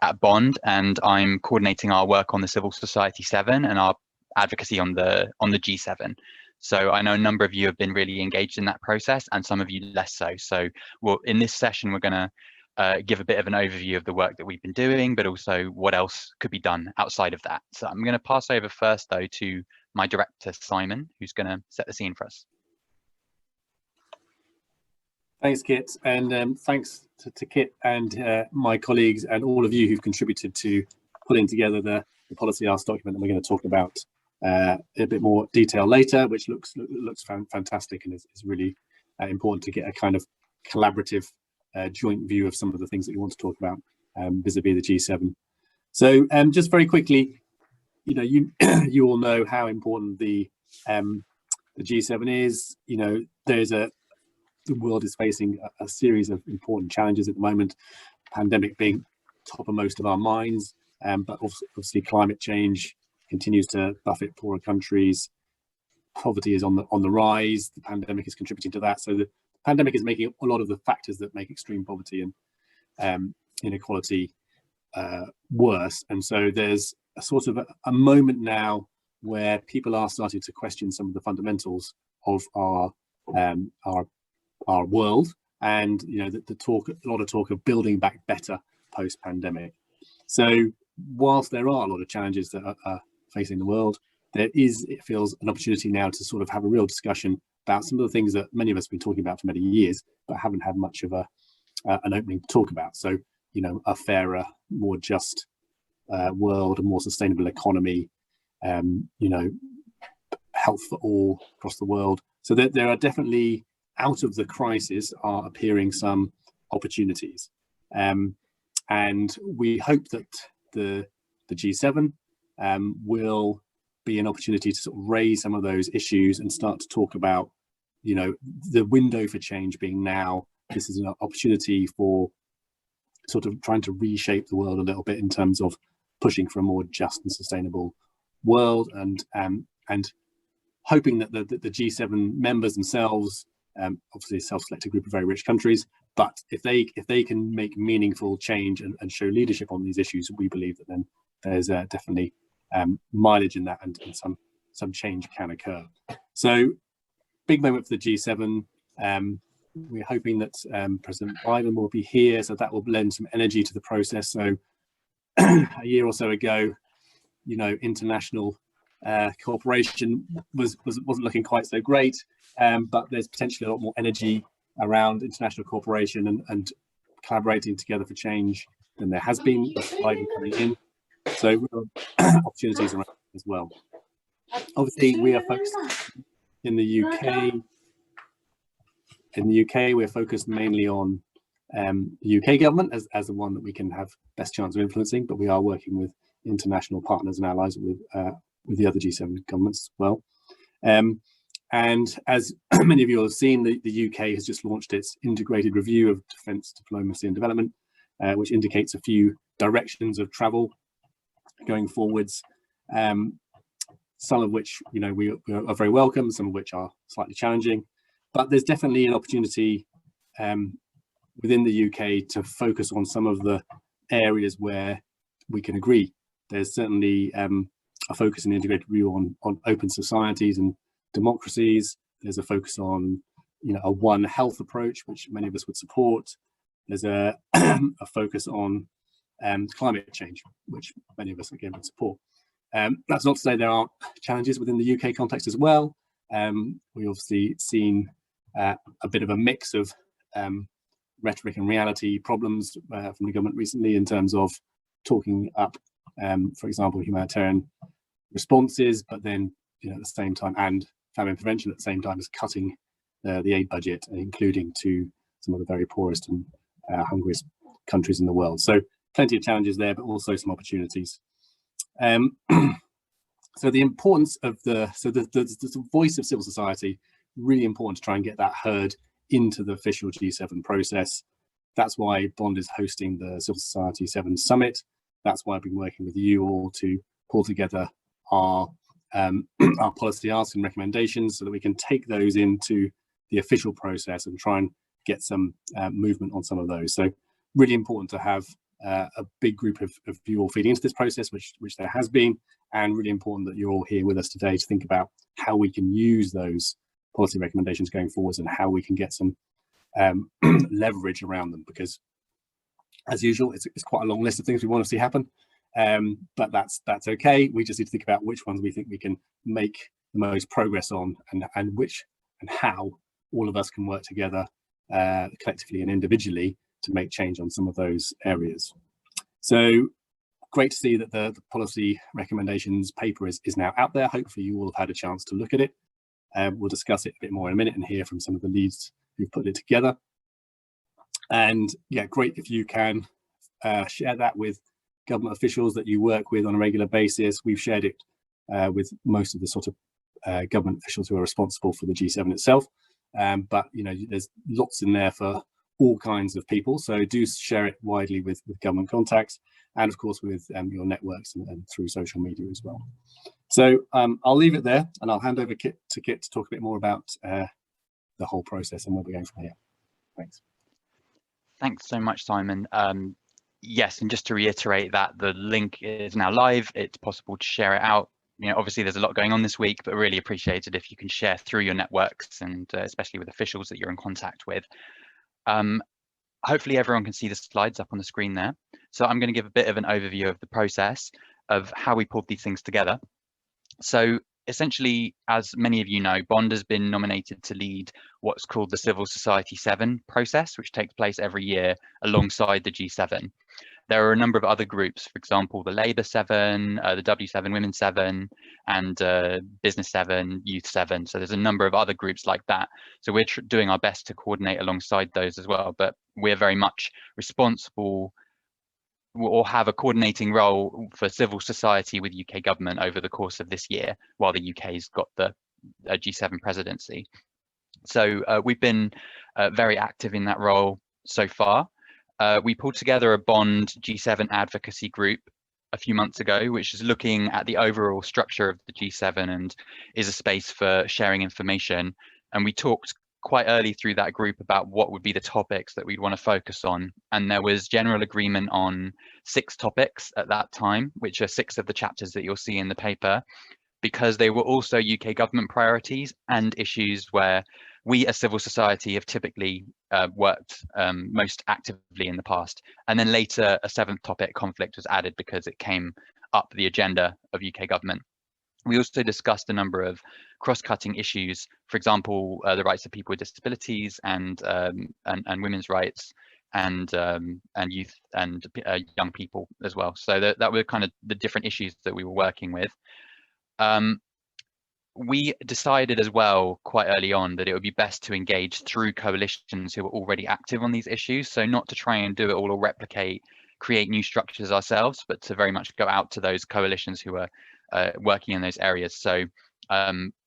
at Bond, and I'm coordinating our work on the Civil Society 7 and our advocacy on the G7. So I know a number of you have been really engaged in that process, and some of you less so. So in this session, we're going to give a bit of an overview of the work that we've been doing, but also what else could be done outside of that. So I'm going to pass over first, though, to my director, Simon, who's going to set the scene for us. Thanks, Kit, and thanks to Kit and my colleagues and all of you who've contributed to putting together the policy ask document that we're going to talk about a bit more detail later, which looks fantastic and is really important to get a kind of collaborative joint view of some of the things that we want to talk about vis-a-vis the G7. So just very quickly, you all know how important the G7 is. The world is facing a series of important challenges at the moment, pandemic being toppermost of our minds, but obviously climate change continues to buffet poorer countries. Poverty is on the rise. The pandemic is contributing to that. So the pandemic is making a lot of the factors that make extreme poverty and inequality worse. And so there's a sort of a moment now where people are starting to question some of the fundamentals of our world, and a lot of talk of building back better post-pandemic. So whilst there are a lot of challenges that are facing the world, it feels an opportunity now to sort of have a real discussion about some of the things that many of us have been talking about for many years, but haven't had much of an opening to talk about. So, a fairer, more just world, a more sustainable economy, health for all across the world. So there are definitely, out of the crisis, are appearing some opportunities. And we hope that the G7 will be an opportunity to sort of raise some of those issues and start to talk about, the window for change being now. This is an opportunity for sort of trying to reshape the world a little bit in terms of pushing for a more just and sustainable world, and hoping that the G7 members themselves, obviously a self-selected group of very rich countries, but if they can make meaningful change and show leadership on these issues, we believe that then there's definitely mileage in that, and some change can occur. So big moment for the G7. We're hoping that President Biden will be here, so that will lend some energy to the process. So a year or so ago, international cooperation wasn't looking quite so great, but there's potentially a lot more energy around international cooperation and collaborating together for change than there has been with Biden coming in. So opportunities around as well. Obviously, we are focused in the UK. In the UK, we're focused mainly on the UK government as the one that we can have best chance of influencing, but we are working with international partners and allies with the other G7 governments as well. And as many of you have seen, the UK has just launched its integrated review of defence, diplomacy and development, which indicates a few directions of travel going forwards, some of which we are very welcome, some of which are slightly challenging. But there's definitely an opportunity within the UK to focus on some of the areas where we can agree. There's certainly a focus in the integrated review on open societies and democracies. There's a focus on a One Health approach, which many of us would support. There's a focus on climate change, which many of us again would support. That's not to say there aren't challenges within the UK context as well. We obviously seen a bit of a mix of rhetoric and reality problems from the government recently in terms of talking up, for example, humanitarian responses, but then at the same time, and famine prevention at the same time, as cutting the aid budget, including to some of the very poorest and hungriest countries in the world. So plenty of challenges there, but also some opportunities. So the importance of the voice of civil society, really important to try and get that heard into the official G7 process. That's why Bond is hosting the Civil Society 7 Summit. That's why I've been working with you all to pull together our policy asks and recommendations so that we can take those into the official process and try and get some movement on some of those. So really important to have a big group of you all feeding into this process, which there has been, and really important that you're all here with us today to think about how we can use those policy recommendations going forwards and how we can get some leverage around them, because as usual, it's quite a long list of things we want to see happen, but that's okay. We just need to think about which ones we think we can make the most progress on, and which and how all of us can work together collectively and individually to make change on some of those areas. So great to see that the policy recommendations paper is now out there. Hopefully you all have had a chance to look at it. We'll discuss it a bit more in a minute and hear from some of the leads who've put it together. And yeah, great if you can share that with government officials that you work with on a regular basis. We've shared it with most of the sort of government officials who are responsible for the G7 itself. But you know, there's lots in there for all kinds of people, so do share it widely with government contacts, and of course with your networks and through social media as well. So I'll leave it there, and I'll hand over to Kit to talk a bit more about the whole process and where we're going from here. Thanks. Thanks so much, Simon. Yes, and just to reiterate that the link is now live. It's possible to share it out. You know, obviously there's a lot going on this week, but really appreciate it if you can share through your networks, and especially with officials that you're in contact with. Hopefully everyone can see the slides up on the screen there. So I'm going to give a bit of an overview of the process of how we pulled these things together. So essentially, as many of you know, Bond has been nominated to lead what's called the Civil Society 7 process, which takes place every year alongside the G7. There are a number of other groups, for example, the Labour 7, the W7, Women 7, and Business 7, Youth 7. So there's a number of other groups like that. So we're doing our best to coordinate alongside those as well. But we're very much responsible or have a coordinating role for civil society with UK government over the course of this year, while the UK's got the G7 presidency. So we've been very active in that role so far. We pulled together a Bond G7 advocacy group a few months ago, which is looking at the overall structure of the G7 and is a space for sharing information. And we talked quite early through that group about what would be the topics that we'd want to focus on. And there was general agreement on 6 topics at that time, which are 6 of the chapters that you'll see in the paper, because they were also UK government priorities and issues where we as civil society have typically worked most actively in the past. And then later a 7th topic, conflict, was added because it came up the agenda of UK government. We also discussed a number of cross-cutting issues, for example, the rights of people with disabilities and women's rights and youth and young people as well. So that were kind of the different issues that we were working with. We decided as well quite early on that it would be best to engage through coalitions who were already active on these issues. So not to try and do it all or create new structures ourselves, but to very much go out to those coalitions who are working in those areas. So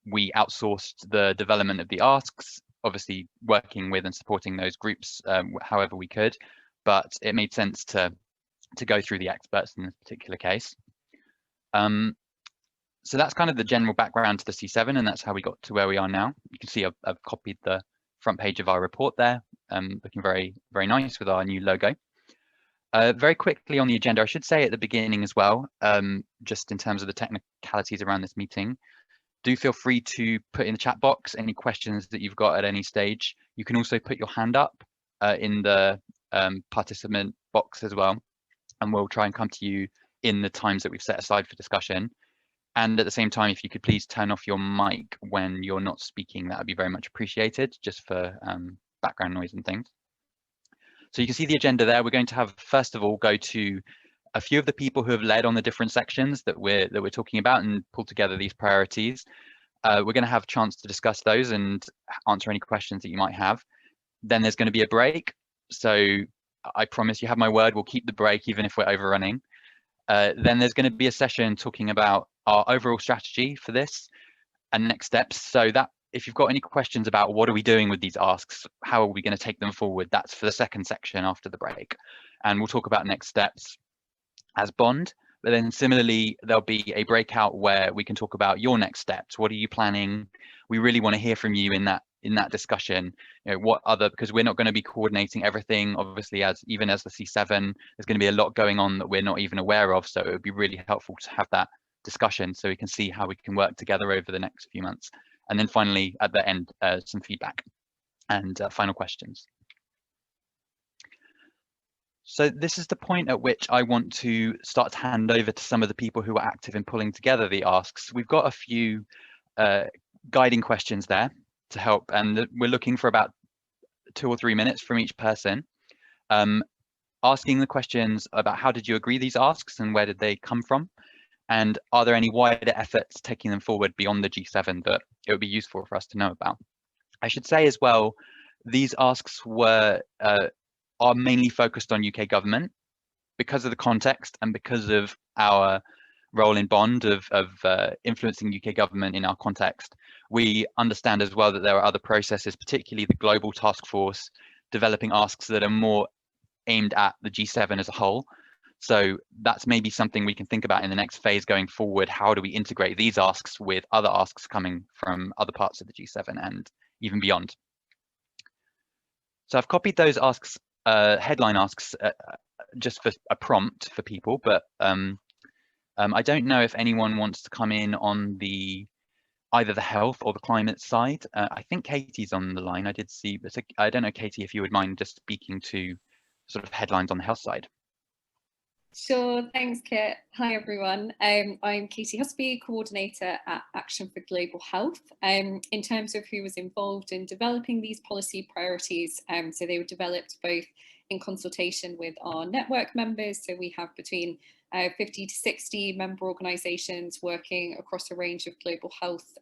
we outsourced the development of the asks, obviously working with and supporting those groups however we could, but it made sense to go through the experts in this particular case. So that's kind of the general background to the C7, and that's how we got to where we are now. You can see I've copied the front page of our report there, looking very, very nice with our new logo. Very quickly on the agenda, I should say at the beginning as well, just in terms of the technicalities around this meeting, do feel free to put in the chat box any questions that you've got at any stage. You can also put your hand up in the participant box as well, and we'll try and come to you in the times that we've set aside for discussion. And at the same time, if you could please turn off your mic when you're not speaking, that would be very much appreciated, just for background noise and things. So you can see the agenda there. We're going to have, first of all, go to a few of the people who have led on the different sections that we're talking about and pull together these priorities. We're going to have a chance to discuss those and answer any questions that you might have. Then there's going to be a break. So I promise, you have my word, we'll keep the break even if we're overrunning. Then there's going to be a session talking about our overall strategy for this and next steps. So that if you've got any questions about what are we doing with these asks, how are we going to take them forward, that's for the second section after the break. And we'll talk about next steps as Bond. But then similarly, there'll be a breakout where we can talk about your next steps. What are you planning? We really want to hear from you in that in that discussion, what other, because we're not going to be coordinating everything, obviously, even as the C7, there's going to be a lot going on that we're not even aware of. So it would be really helpful to have that discussion so we can see how we can work together over the next few months. And then finally, at the end, some feedback and final questions. So this is the point at which I want to start to hand over to some of the people who are active in pulling together the asks. We've got a few guiding questions there to help, and we're looking for about 2 or 3 minutes from each person. Asking the questions about how did you agree these asks and where did they come from? And are there any wider efforts taking them forward beyond the G7 that it would be useful for us to know about? I should say as well, these asks are mainly focused on UK government because of the context and because of our role in Bond of influencing UK government in our context. We understand as well that there are other processes, particularly the Global Task Force, developing asks that are more aimed at the G7 as a whole. So that's maybe something we can think about in the next phase going forward. How do we integrate these asks with other asks coming from other parts of the G7 and even beyond? So I've copied those asks, headline asks, just for a prompt for people, but I don't know if anyone wants to come in on either the health or the climate side. I think Katie's on the line. I did see, but I don't know, Katie, if you would mind just speaking to sort of headlines on the health side. Sure, thanks Kit. Hi everyone, I'm Katie Husby, coordinator at Action for Global Health. In terms of who was involved in developing these policy priorities, so they were developed both in consultation with our network members, so we have between 50 to 60 member organisations working across a range of global health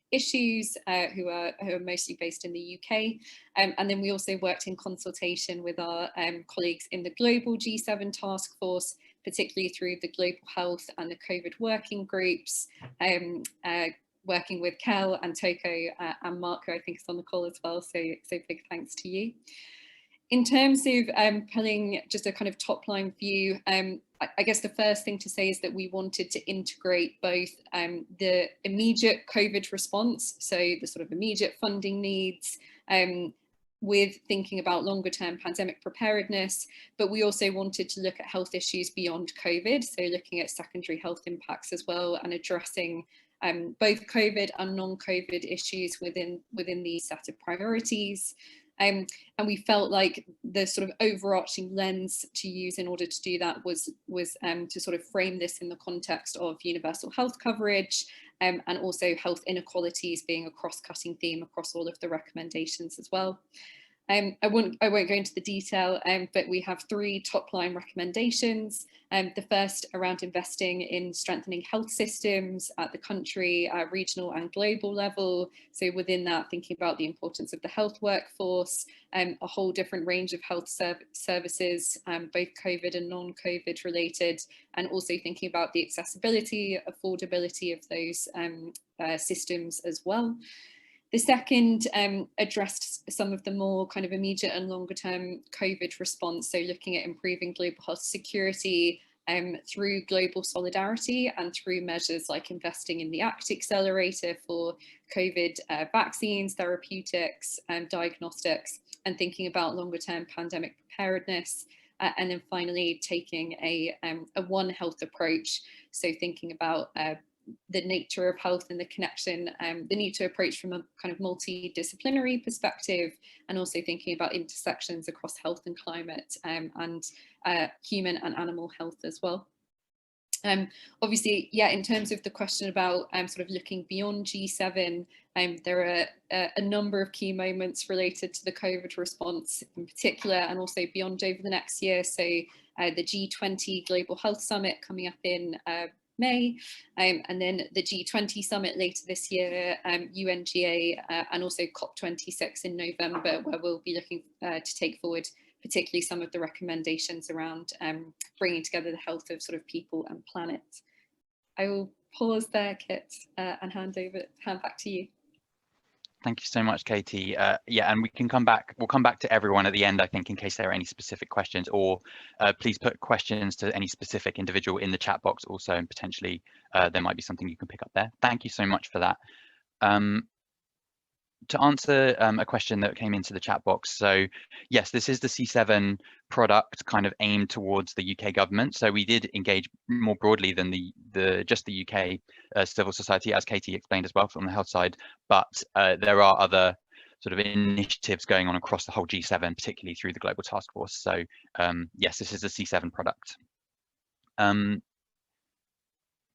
issues who are mostly based in the UK. And then we also worked in consultation with our colleagues in the global G7 task force, particularly through the global health and the COVID working groups, working with Kel and Toko and Marco, I think is on the call as well, so big thanks to you. In terms of pulling just a kind of top line view, I guess the first thing to say is that we wanted to integrate both the immediate COVID response, so the sort of immediate funding needs, with thinking about longer term pandemic preparedness, but we also wanted to look at health issues beyond COVID, so looking at secondary health impacts as well and addressing both COVID and non-COVID issues within these set of priorities. And we felt like the sort of overarching lens to use in order to do that was to sort of frame this in the context of universal health coverage and also health inequalities being a cross-cutting theme across all of the recommendations as well. I won't go into the detail, but we have 3 top-line recommendations. The first around investing in strengthening health systems at the country, regional and global level. So within that, thinking about the importance of the health workforce, a whole different range of health services, both COVID and non-COVID related, and also thinking about the accessibility, affordability of those systems as well. The second addressed some of the more kind of immediate and longer term COVID response, so looking at improving global health security through global solidarity and through measures like investing in the ACT Accelerator for COVID vaccines, therapeutics, diagnostics, and thinking about longer term pandemic preparedness. And then finally taking a One Health approach, so thinking about the nature of health and the connection, the need to approach from a kind of multidisciplinary perspective, and also thinking about intersections across health and climate and human and animal health as well. Obviously, yeah, in terms of the question about sort of looking beyond G7, there are a number of key moments related to the COVID response in particular, and also beyond over the next year. So the G20 Global Health Summit coming up in May, and then the G20 summit later this year, UNGA, and also COP26 in November, where we'll be looking to take forward particularly some of the recommendations around bringing together the health of sort of people and planet. I will pause there, Kit, and hand back to you. Thank you so much, Katie. Yeah, and we'll come back to everyone at the end, I think, in case there are any specific questions, or please put questions to any specific individual in the chat box also, and potentially there might be something you can pick up there. Thank you so much for that. to answer a question that came into the chat box, so yes, this is the C7 product kind of aimed towards the UK government. So we did engage more broadly than just the UK civil society, as Katie explained as well from the health side, but there are other sort of initiatives going on across the whole G7, particularly through the Global Task Force. So yes, this is a C7 product.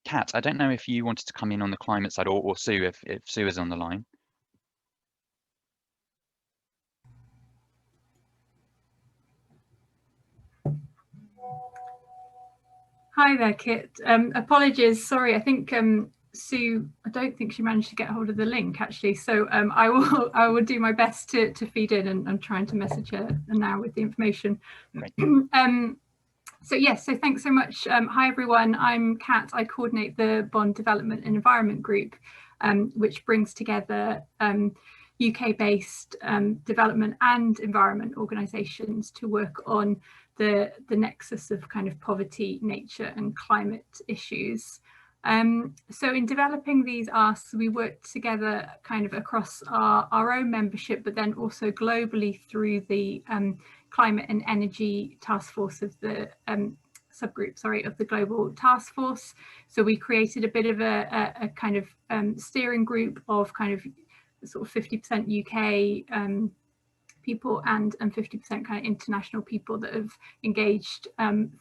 Kat, I don't know if you wanted to come in on the climate side, or Sue, if Sue is on the line. Hi there, Kit. Apologies, sorry, I think Sue, I don't think she managed to get hold of the link actually, so I will do my best to feed in, and I'm trying to message her now with the information. So yes, so thanks so much. Hi everyone, I'm Kat. I coordinate the Bond Development and Environment Group, which brings together UK-based development and environment organisations to work on the nexus of kind of poverty, nature and climate issues. So in developing these asks, we work together kind of across our own membership, but then also globally through the Climate and Energy Task Force of the subgroup, sorry, of the Global Task Force. So we created a bit of a kind of steering group of kind of sort of 50% UK people and 50% kind of international people that have engaged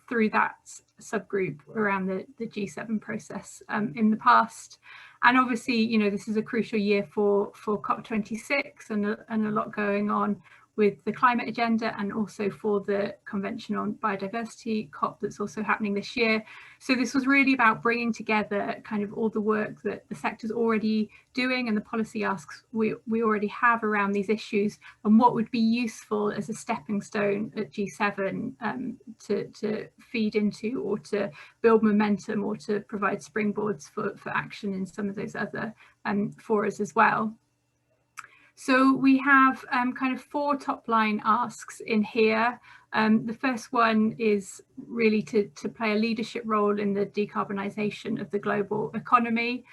through that subgroup around the G7 process in the past. And obviously, you know, this is a crucial year for COP26 and a lot going on with the climate agenda, and also for the Convention on Biodiversity COP that's also happening this year. So this was really about bringing together kind of all the work that the sector's already doing and the policy asks we already have around these issues, and what would be useful as a stepping stone at G7 to feed into, or to build momentum, or to provide springboards for action in some of those other forums as well. So we have kind of 4 top line asks in here. The first one is really to play a leadership role in the decarbonisation of the global economy.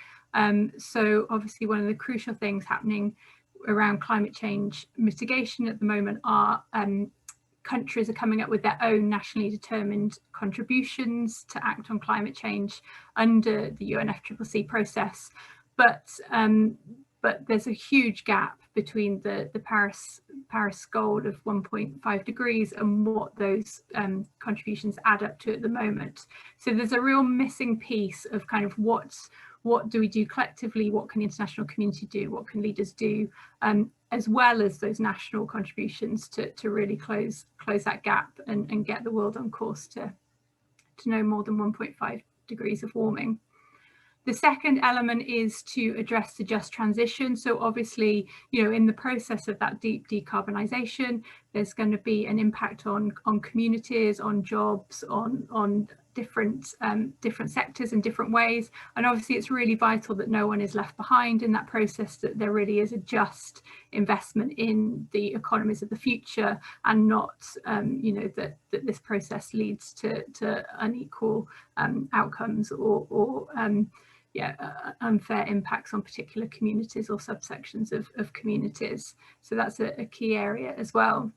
So obviously one of the crucial things happening around climate change mitigation at the moment are countries are coming up with their own nationally determined contributions to act on climate change under the UNFCCC process. But there's a huge gap between the Paris goal of 1.5 degrees and what those contributions add up to at the moment. So there's a real missing piece of kind of what do we do collectively, what can the international community do, what can leaders do, as well as those national contributions to really close that gap and get the world on course to no more than 1.5 degrees of warming. The second element is to address the just transition. So obviously, you know, in the process of that deep decarbonisation, there's going to be an impact on communities, on jobs, on different sectors in different ways. And obviously, it's really vital that no one is left behind in that process, that there really is a just investment in the economies of the future, and not, you know, that this process leads to unequal outcomes or unfair impacts on particular communities or subsections of communities. So that's a key area as well.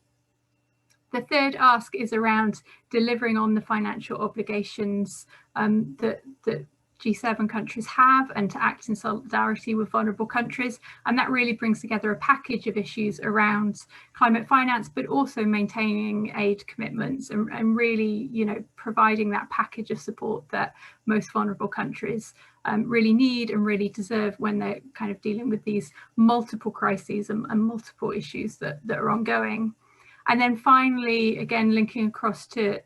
The third ask is around delivering on the financial obligations that G7 countries have, and to act in solidarity with vulnerable countries. And that really brings together a package of issues around climate finance, but also maintaining aid commitments and really, you know, providing that package of support that most vulnerable countries really need and really deserve when they're kind of dealing with these multiple crises and multiple issues that are ongoing. And then finally, again, linking across to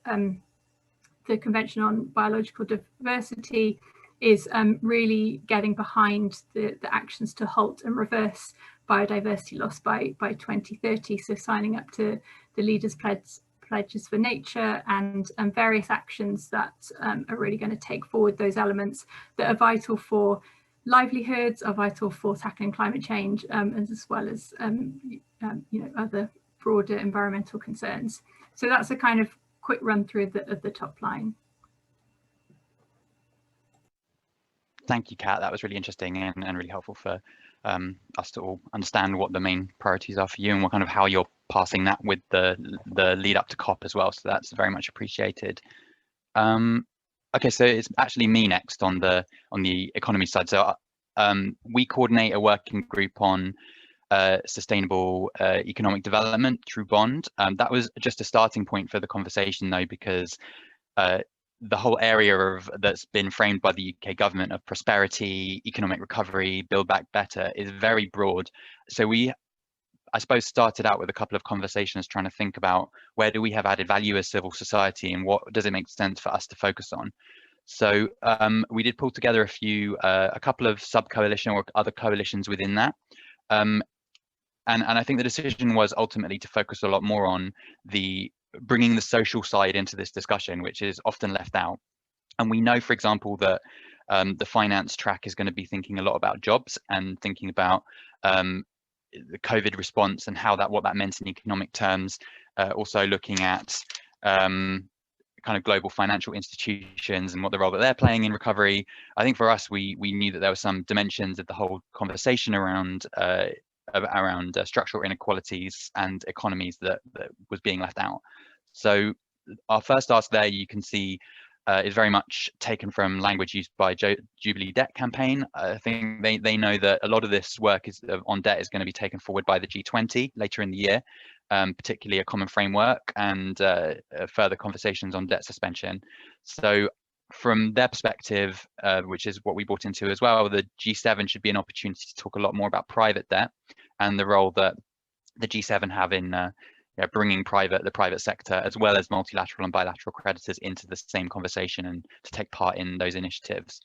the Convention on Biological Diversity, is really getting behind the actions to halt and reverse biodiversity loss by 2030. So signing up to the Leaders' Pledges for Nature and various actions that are really going to take forward those elements that are vital for livelihoods, are vital for tackling climate change, as well as you know, other broader environmental concerns. So that's a kind of quick run through of the top line. Thank you, Kat. That was really interesting and really helpful for us to all understand what the main priorities are for you and what kind of how you're passing that with the lead up to COP as well. So that's very much appreciated. Okay, so it's actually me next on the economy side. So we coordinate a working group on sustainable economic development through Bond. That was just a starting point for the conversation, though, because the whole area that's been framed by the UK government of prosperity, economic recovery, build back better is very broad. So we, I suppose, started out with a couple of conversations trying to think about where do we have added value as civil society and what does it make sense for us to focus on. So we did pull together a couple of sub-coalition or other coalitions within that. And I think the decision was ultimately to focus a lot more on bringing the social side into this discussion, which is often left out. And we know, for example, that the finance track is going to be thinking a lot about jobs and thinking about the COVID response and what that meant in economic terms. Also looking at kind of global financial institutions and what the role that they're playing in recovery. I think for us, we knew that there were some dimensions of the whole conversation around structural inequalities and economies that was being left out. So our first ask there, you can see, is very much taken from language used by Jubilee Debt Campaign. I think they know that a lot of this work on debt is going to be taken forward by the G20 later in the year, particularly a common framework and further conversations on debt suspension. So from their perspective, which is what we brought into as well, the G7 should be an opportunity to talk a lot more about private debt and the role that the G7 have in bringing the private sector as well as multilateral and bilateral creditors into the same conversation and to take part in those initiatives.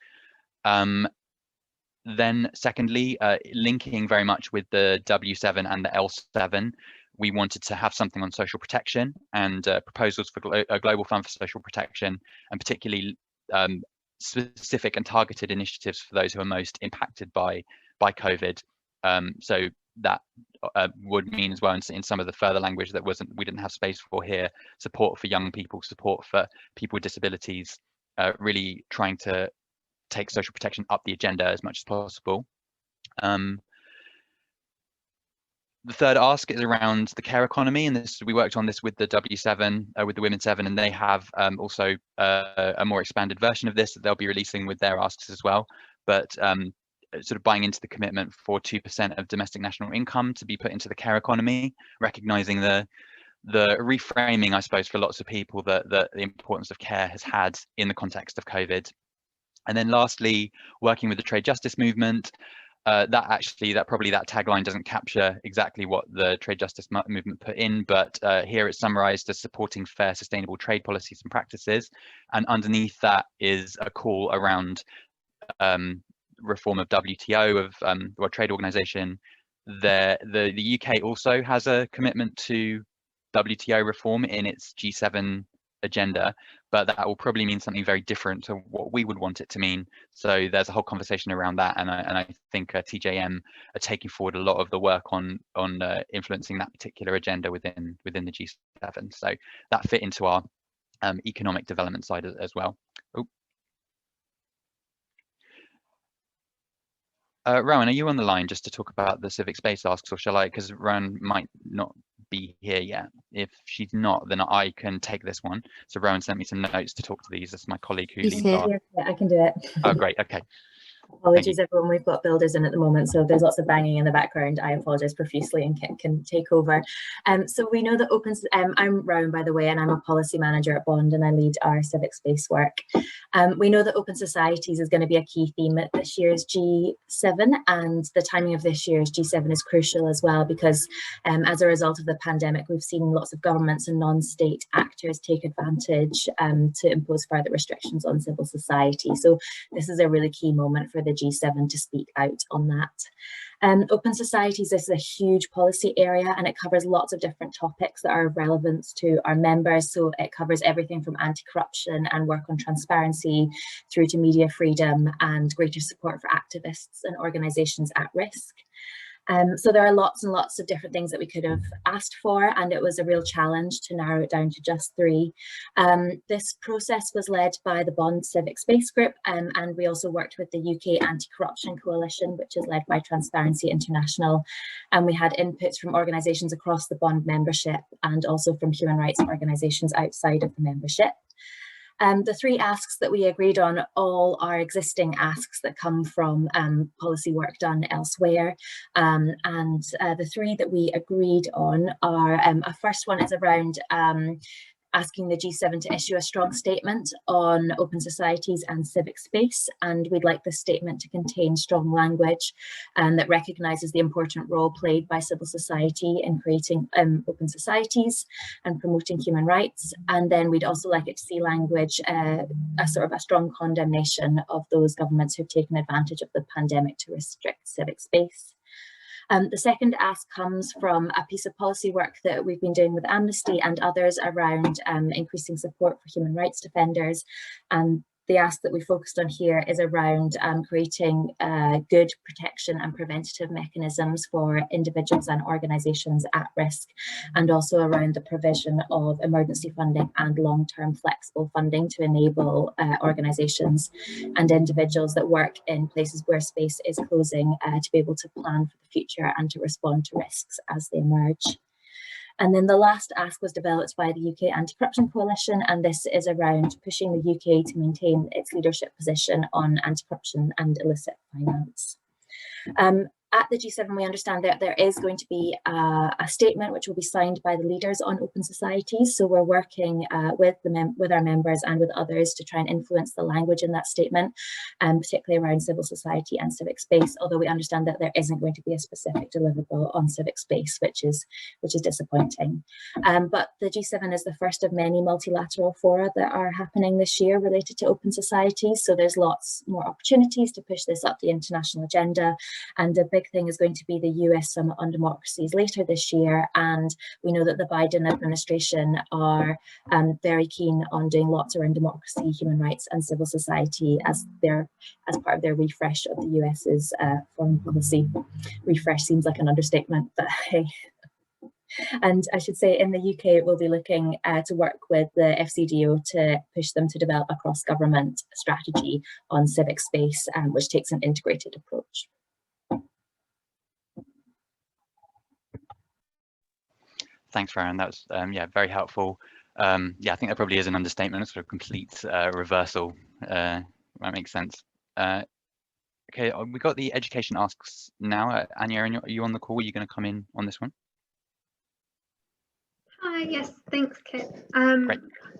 Then secondly, linking very much with the W7 and the L7, we wanted to have something on social protection and proposals for a global fund for social protection, and particularly specific and targeted initiatives for those who are most impacted by COVID. So that would mean as well in some of the further language that we didn't have space for here, support for young people, support for people with disabilities, really trying to take social protection up the agenda as much as possible. The third ask is around the care economy, and we worked on this with the W7, with the Women 7, and they have also a more expanded version of this that they'll be releasing with their asks as well. But sort of buying into the commitment for 2% of domestic national income to be put into the care economy, recognizing the reframing, I suppose, for lots of people that the importance of care has had in the context of COVID. And then lastly, working with the trade justice movement, that tagline doesn't capture exactly what the trade justice movement put in, but here it's summarized as supporting fair, sustainable trade policies and practices. And underneath that is a call around reform of WTO, of the World Trade Organization. The UK also has a commitment to WTO reform in its G7 agenda, but that will probably mean something very different to what we would want it to mean. So there's a whole conversation around that, and I think TJM are taking forward a lot of the work on influencing that particular agenda within the G7. So that fit into our economic development side as well. Rowan, are you on the line just to talk about the civic space asks, or shall I? Because Rowan might not be here yet. If she's not, then I can take this one. So Rowan sent me some notes to talk to these. That's my colleague who leads our... Yeah, I can do it. Oh, great. Okay. Apologies, everyone. We've got builders in at the moment, so there's lots of banging in the background. I apologise profusely, and Kit can take over. So we know that I'm Rowan, by the way, and I'm a policy manager at Bond, and I lead our civic space work. We know that open societies is going to be a key theme at this year's G7, and the timing of this year's G7 is crucial as well, because as a result of the pandemic, we've seen lots of governments and non-state actors take advantage to impose further restrictions on civil society. So this is a really key moment for the G7 to speak out on that. Open societies is a huge policy area, and it covers lots of different topics that are of relevance to our members. So it covers everything from anti-corruption and work on transparency through to media freedom and greater support for activists and organisations at risk. So there are lots and lots of different things that we could have asked for, and it was a real challenge to narrow it down to just 3. This process was led by the Bond Civic Space Group, and we also worked with the UK Anti-Corruption Coalition, which is led by Transparency International, and we had inputs from organisations across the Bond membership and also from human rights organisations outside of the membership. The 3 asks that we agreed on all are existing asks that come from policy work done elsewhere. The 3 that we agreed on are, a first one is around asking the G7 to issue a strong statement on open societies and civic space. And we'd like this statement to contain strong language that recognises the important role played by civil society in creating open societies and promoting human rights. And then we'd also like it to see language, a sort of a strong condemnation of those governments who've taken advantage of the pandemic to restrict civic space. The second ask comes from a piece of policy work that we've been doing with Amnesty and others around increasing support for human rights defenders. And the ask that we focused on here is around creating good protection and preventative mechanisms for individuals and organisations at risk, and also around the provision of emergency funding and long-term flexible funding to enable organisations and individuals that work in places where space is closing to be able to plan for the future and to respond to risks as they emerge. And then the last ask was developed by the UK Anti-Corruption Coalition, and this is around pushing the UK to maintain its leadership position on anti-corruption and illicit finance. At the G7, we understand that there is going to be a statement which will be signed by the leaders on open societies. So we're working with our members and with others to try and influence the language in that statement, particularly around civil society and civic space, although we understand that there isn't going to be a specific deliverable on civic space, which is disappointing. But the G7 is the first of many multilateral fora that are happening this year related to open societies. So there's lots more opportunities to push this up the international agenda. And a big thing is going to be the US Summit on Democracies later this year, and we know that the Biden administration are very keen on doing lots around democracy, human rights and civil society as part of their refresh of the US's foreign policy. Refresh seems like an understatement, but hey. And I should say in the UK, we'll be looking to work with the FCDO to push them to develop a cross-government strategy on civic space, which takes an integrated approach. Thanks, Farron. That was yeah, very helpful. Yeah, I think that probably is an understatement, sort of complete reversal. That makes sense. Okay, we got the education asks now. Anya, are you on the call? Are you going to come in on this one? Hi, yes, thanks, Kit. Great.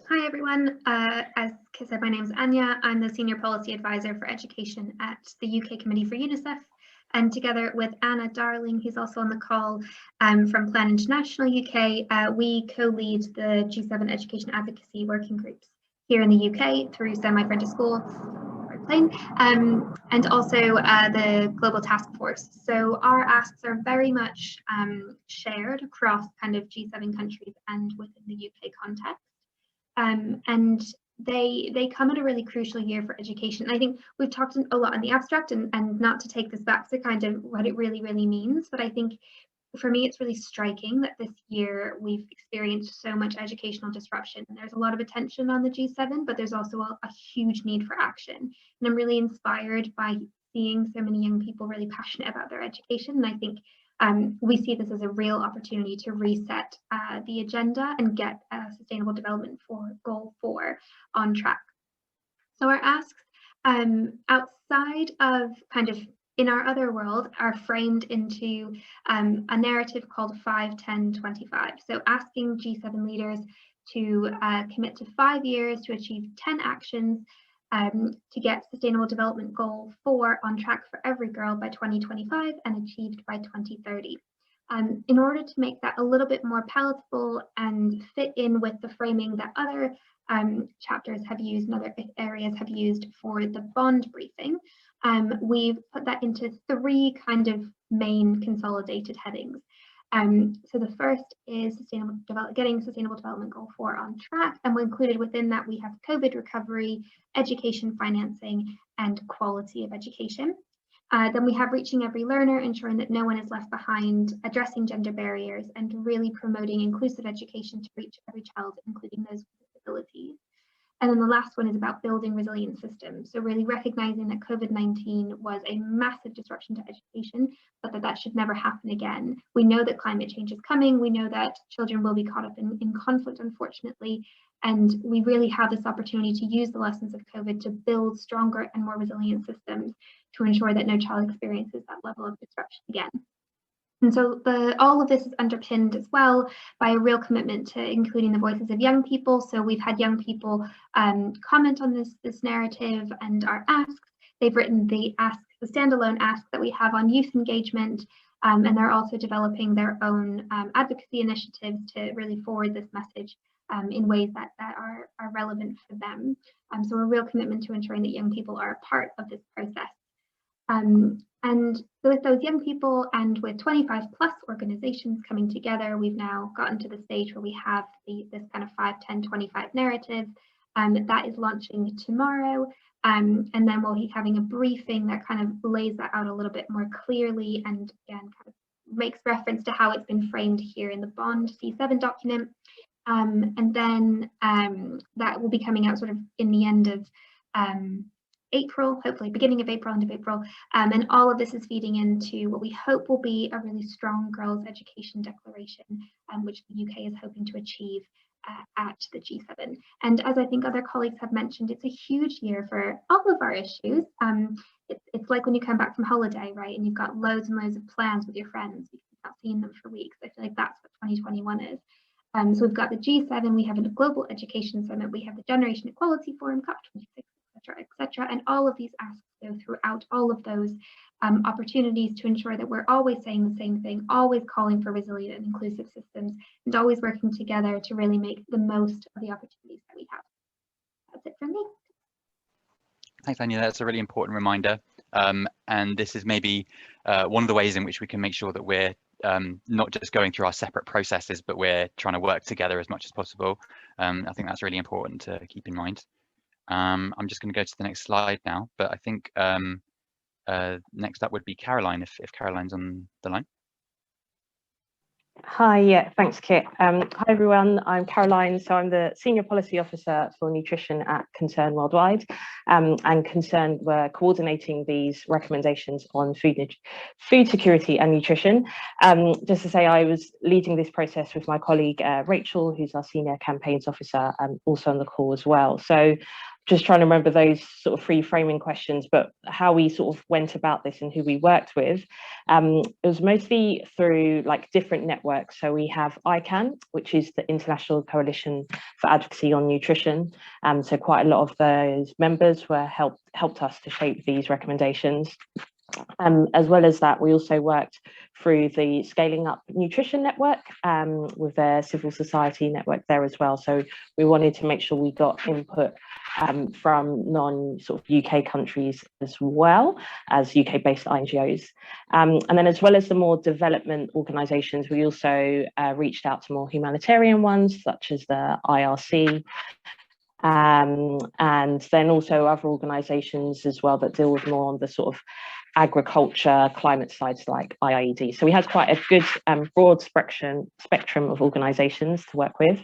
Hi, everyone. As Kit said, my name is Anya. I'm the Senior Policy Advisor for Education at the UK Committee for UNICEF. And together with Anna Darling, who's also on the call from Plan International UK, we co-lead the G7 Education Advocacy Working Groups here in the UK through Send My Friend to School, and also the Global Task Force. So our asks are very much shared across kind of G7 countries and within the UK context. And they come at a really crucial year for education. And I think we've talked a lot in the abstract and not to take this back to kind of what it really means, but I think for me, it's really striking that this year we've experienced so much educational disruption. There's a lot of attention on the G7, but there's also a huge need for action. And I'm really inspired by seeing so many young people really passionate about their education. And I think we see this as a real opportunity to reset the agenda and get Sustainable Development Goal 4 on track. So our asks outside of kind of in our other world are framed into a narrative called 5-10-25. So asking G7 leaders to commit to 5 years to achieve 10 actions to get Sustainable Development Goal 4 on track for every girl by 2025 and achieved by 2030. In order to make that a little bit more palatable and fit in with the framing that other chapters have used and other areas have used for the bond briefing, we've put that into 3 kind of main consolidated headings. So the first is getting Sustainable Development Goal 4 on track, and included within that we have COVID recovery, education financing, and quality of education. Then we have reaching every learner, ensuring that no one is left behind, addressing gender barriers, and really promoting inclusive education to reach every child, including those with disabilities. And then the last one is about building resilient systems. So really recognizing that COVID-19 was a massive disruption to education, but that should never happen again. We know that climate change is coming. We know that children will be caught up in conflict, unfortunately. And we really have this opportunity to use the lessons of COVID to build stronger and more resilient systems to ensure that no child experiences that level of disruption again. And so all of this is underpinned as well by a real commitment to including the voices of young people. So we've had young people comment on this narrative and our asks. They've written the standalone ask that we have on youth engagement, and they're also developing their own advocacy initiatives to really forward this message in ways that are relevant for them. So a real commitment to ensuring that young people are a part of this process. And with those young people and with 25 plus organizations coming together, we've now gotten to the stage where we have this kind of 5, 10, 25 narrative that is launching tomorrow. And then we'll be having a briefing that kind of lays that out a little bit more clearly and again kind of makes reference to how it's been framed here in the Bond C7 document. And then that will be coming out sort of in the end of April, hopefully beginning of April, end of April, and all of this is feeding into what we hope will be a really strong girls' education declaration, which the UK is hoping to achieve at the G7. And as I think other colleagues have mentioned, it's a huge year for all of our issues. It's like when you come back from holiday, right, and you've got loads and loads of plans with your friends, you've not seen them for weeks. I feel like that's what 2021 is. So we've got the G7, we have a Global Education Summit, we have the Generation Equality Forum, COP26, etc. And all of these asks go throughout all of those opportunities to ensure that we're always saying the same thing, always calling for resilient and inclusive systems, and always working together to really make the most of the opportunities that we have. That's it from me. Thanks, Anya. That's a really important reminder. And this is maybe one of the ways in which we can make sure that we're not just going through our separate processes, but we're trying to work together as much as possible. I think that's really important to keep in mind. I'm just going to go to the next slide now, but I think next up would be Caroline, if Caroline's on the line. Hi, yeah, thanks, Kit. Hi, everyone. I'm Caroline. So I'm the Senior Policy Officer for Nutrition at Concern Worldwide. And Concern, we're coordinating these recommendations on food security and nutrition. Just to say, I was leading this process with my colleague, Rachel, who's our Senior Campaigns Officer, also on the call as well. So just trying to remember those sort of free framing questions, but how we sort of went about this and who we worked with. It was mostly through like different networks. So we have ICAN, which is the International Coalition for Advocacy on Nutrition. So quite a lot of those members were helped us to shape these recommendations. As well as that, we also worked through the Scaling Up Nutrition Network with their civil society network there as well. So we wanted to make sure we got input from non-sort of UK countries as well as UK-based NGOs. And then as well as the more development organisations, we also reached out to more humanitarian ones, such as the IRC, and then also other organisations as well that deal with more on the sort of agriculture, climate sides like IIED. So we had quite a good broad spectrum of organisations to work with.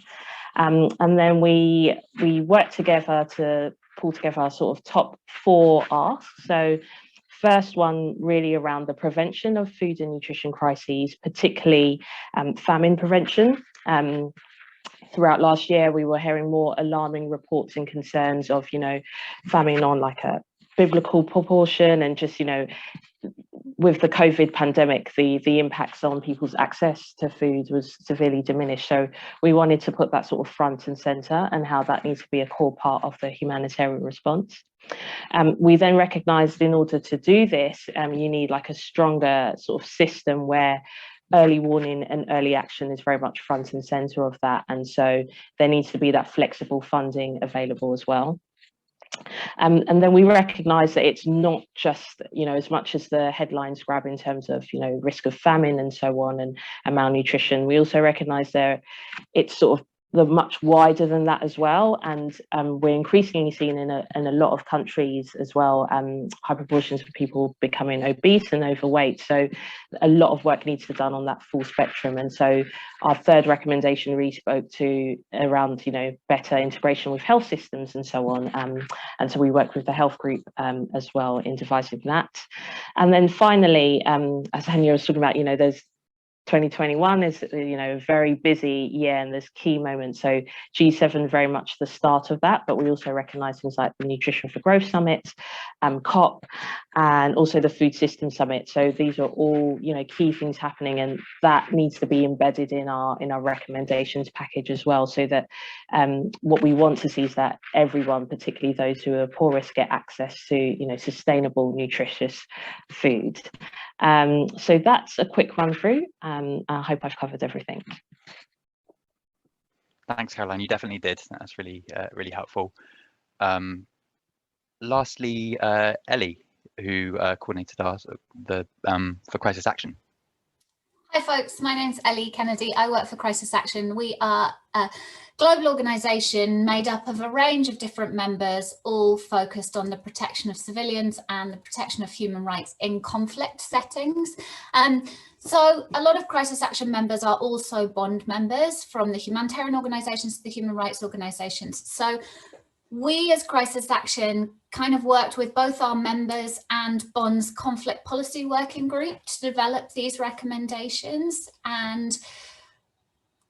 And then we worked together to pull together our sort of top 4 asks. So first one really around the prevention of food and nutrition crises, particularly famine prevention. Throughout last year, we were hearing more alarming reports and concerns of, famine on like a biblical proportion, and just, with the COVID pandemic, the impacts on people's access to food was severely diminished. So we wanted to put that sort of front and center, and how that needs to be a core part of the humanitarian response. We then recognized in order to do this, you need like a stronger sort of system where early warning and early action is very much front and center of that. And so there needs to be that flexible funding available as well. And then we recognize that it's not just, as much as the headlines grab in terms of, risk of famine and so on, and malnutrition, we also recognize it's sort of much wider than that as well, and we're increasingly seeing in a lot of countries as well high proportions of people becoming obese and overweight. So a lot of work needs to be done on that full spectrum. And so our third recommendation really spoke to around, you know, better integration with health systems and so on. And so we work with the health group as well in devising that. And then finally, as Hanya was talking about, you know, there's 2021 is, you know, a very busy year, and there's key moments. So G7 very much the start of that, but we also recognise things like the Nutrition for Growth Summit, COP, and also the Food System Summit. So these are all, you know, key things happening, and that needs to be embedded in our recommendations package as well. So that what we want to see is that everyone, particularly those who are poorest, get access to, you know, sustainable, nutritious food. So that's a quick run through. I hope I've covered everything. Thanks, Caroline. You definitely did. That's really, really helpful. Lastly, Ellie, who coordinated the for Crisis Action. Hi folks, my name's Ellie Kennedy. I work for Crisis Action. We are a global organisation made up of a range of different members, all focused on the protection of civilians and the protection of human rights in conflict settings. So a lot of Crisis Action members are also bond members, from the humanitarian organisations to the human rights organisations. So we as Crisis Action kind of worked with both our members and Bond's conflict policy working group to develop these recommendations, and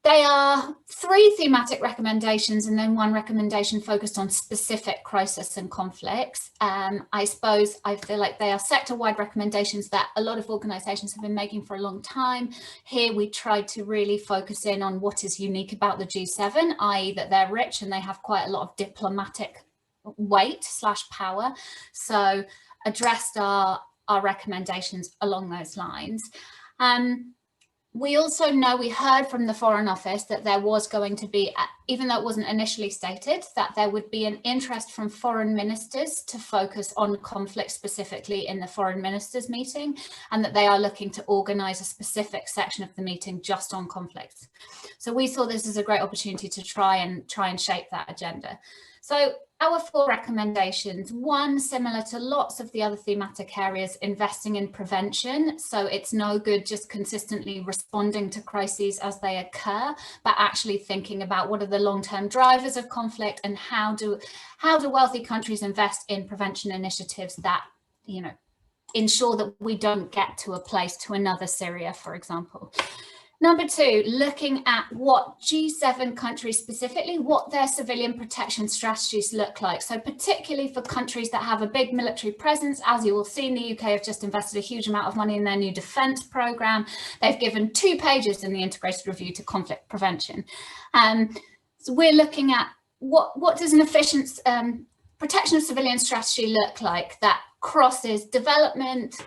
they are 3 thematic recommendations and then 1 recommendation focused on specific crisis and conflicts. I suppose I feel like they are sector-wide recommendations that a lot of organisations have been making for a long time. Here we tried to really focus in on what is unique about the G7, i.e. that they're rich and they have quite a lot of diplomatic weight / power. So addressed our recommendations along those lines. We also know, we heard from the Foreign Office that there was going to be, even though it wasn't initially stated, that there would be an interest from foreign ministers to focus on conflict specifically in the foreign ministers meeting, and that they are looking to organise a specific section of the meeting just on conflicts. So we saw this as a great opportunity to try and shape that agenda. So our 4 recommendations, 1 similar to lots of the other thematic areas, investing in prevention. So it's no good just consistently responding to crises as they occur, but actually thinking about what are the long-term drivers of conflict and how do wealthy countries invest in prevention initiatives that, you know, ensure that we don't get to a place, to another Syria, for example. Number 2, looking at what G7 countries specifically, what their civilian protection strategies look like. So particularly for countries that have a big military presence, as you will see, in the UK have just invested a huge amount of money in their new defence programme. They've given 2 pages in the integrated review to conflict prevention. So we're looking at what does an efficient protection of civilian strategy look like that crosses development,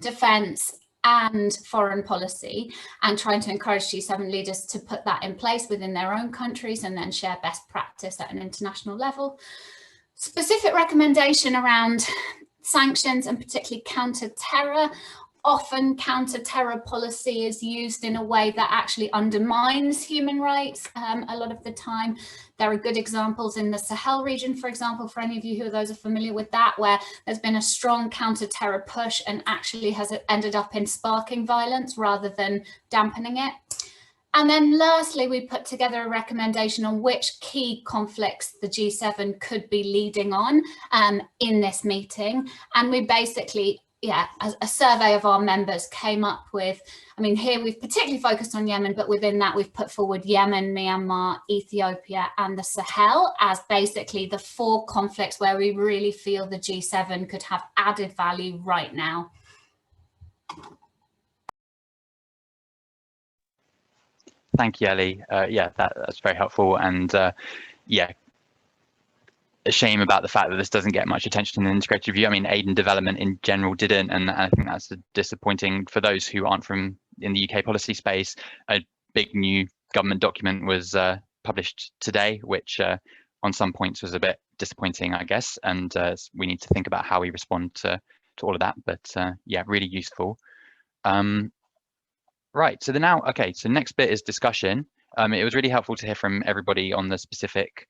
defence, and foreign policy, and trying to encourage G7 leaders to put that in place within their own countries and then share best practice at an international level. Specific recommendation around sanctions and particularly counter-terror. Often counter-terror policy is used in a way that actually undermines human rights a lot of the time. There are good examples in the Sahel region, for example, for any of you who are familiar with that, where there's been a strong counter-terror push and actually has ended up in sparking violence rather than dampening it. And then lastly, we put together a recommendation on which key conflicts the G7 could be leading on in this meeting. And we basically, a survey of our members came up with, I mean, here we've particularly focused on Yemen, but within that we've put forward Yemen, Myanmar, Ethiopia and the Sahel as basically the 4 conflicts where we really feel the G7 could have added value right now. Thank you, Ellie. Yeah, that's very helpful, and yeah, a shame about the fact that this doesn't get much attention in the integrated review. I mean, aid and development in general didn't, and I think that's disappointing for those who aren't from in the UK policy space. A big new government document was published today, which on some points was a bit disappointing, I guess, and we need to think about how we respond to all of that. But yeah, really useful. Right, so so next bit is discussion. It was really helpful to hear from everybody on the specific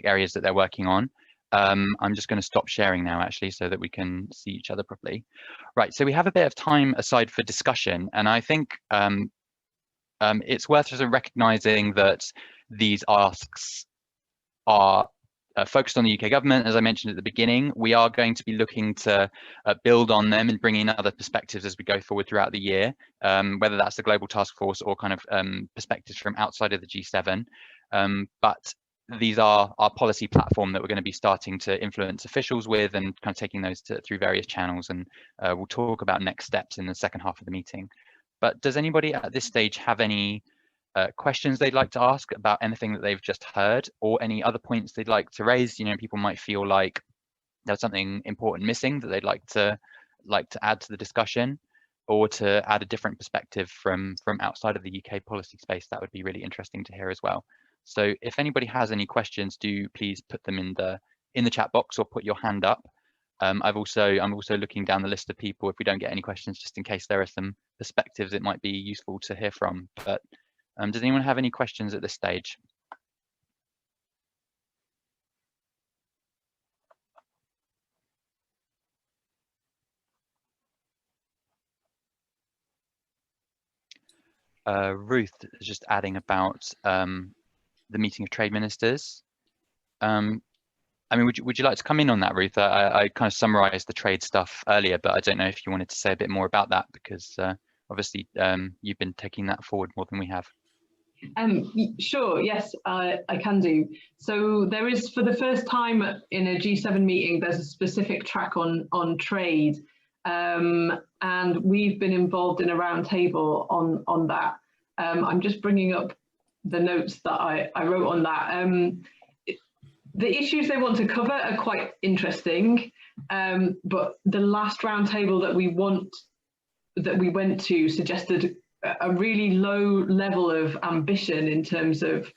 areas that they're working on. I'm just going to stop sharing now, actually, so that we can see each other properly. Right, so we have a bit of time aside for discussion, and I think it's worth sort of recognizing that these asks are focused on the UK government. As I mentioned at the beginning, we are going to be looking to build on them and bring in other perspectives as we go forward throughout the year, whether that's the Global Task Force or kind of perspectives from outside of the G7. But these are our policy platform that we're going to be starting to influence officials with, and kind of taking those through various channels, and we'll talk about next steps in the second half of the meeting. But does anybody at this stage have any questions they'd like to ask about anything that they've just heard, or any other points they'd like to raise? You know, people might feel like there's something important missing that they'd like to add to the discussion, or to add a different perspective from outside of the UK policy space. That would be really interesting to hear as well. So if anybody has any questions, do please put them in the chat box or put your hand up. I'm also looking down the list of people if we don't get any questions, just in case there are some perspectives it might be useful to hear from. But does anyone have any questions at this stage? Ruth is just adding about the meeting of trade ministers. I mean, would you like to come in on that, Ruth? I kind of summarized the trade stuff earlier, but I don't know if you wanted to say a bit more about that, because obviously you've been taking that forward more than we have. Sure, yes, I can do. So there is, for the first time in a G7 meeting, there's a specific track on trade, and we've been involved in a roundtable on that. I'm just bringing up the notes that I wrote on that. The issues they want to cover are quite interesting, but the last roundtable that we went to suggested a really low level of ambition in terms of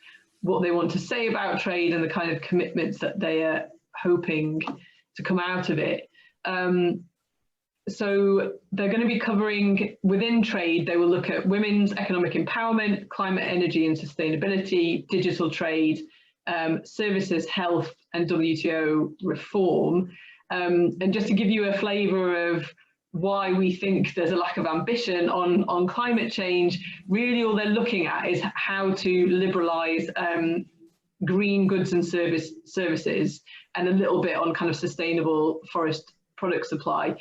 what they want to say about trade and the kind of commitments that they are hoping to come out of it. So they're going to be covering, within trade, they will look at women's economic empowerment, climate, energy and sustainability, digital trade, services, health and WTO reform. And just to give you a flavour of why we think there's a lack of ambition on climate change, really all they're looking at is how to liberalise green goods and services, and a little bit on kind of sustainable forest product supply.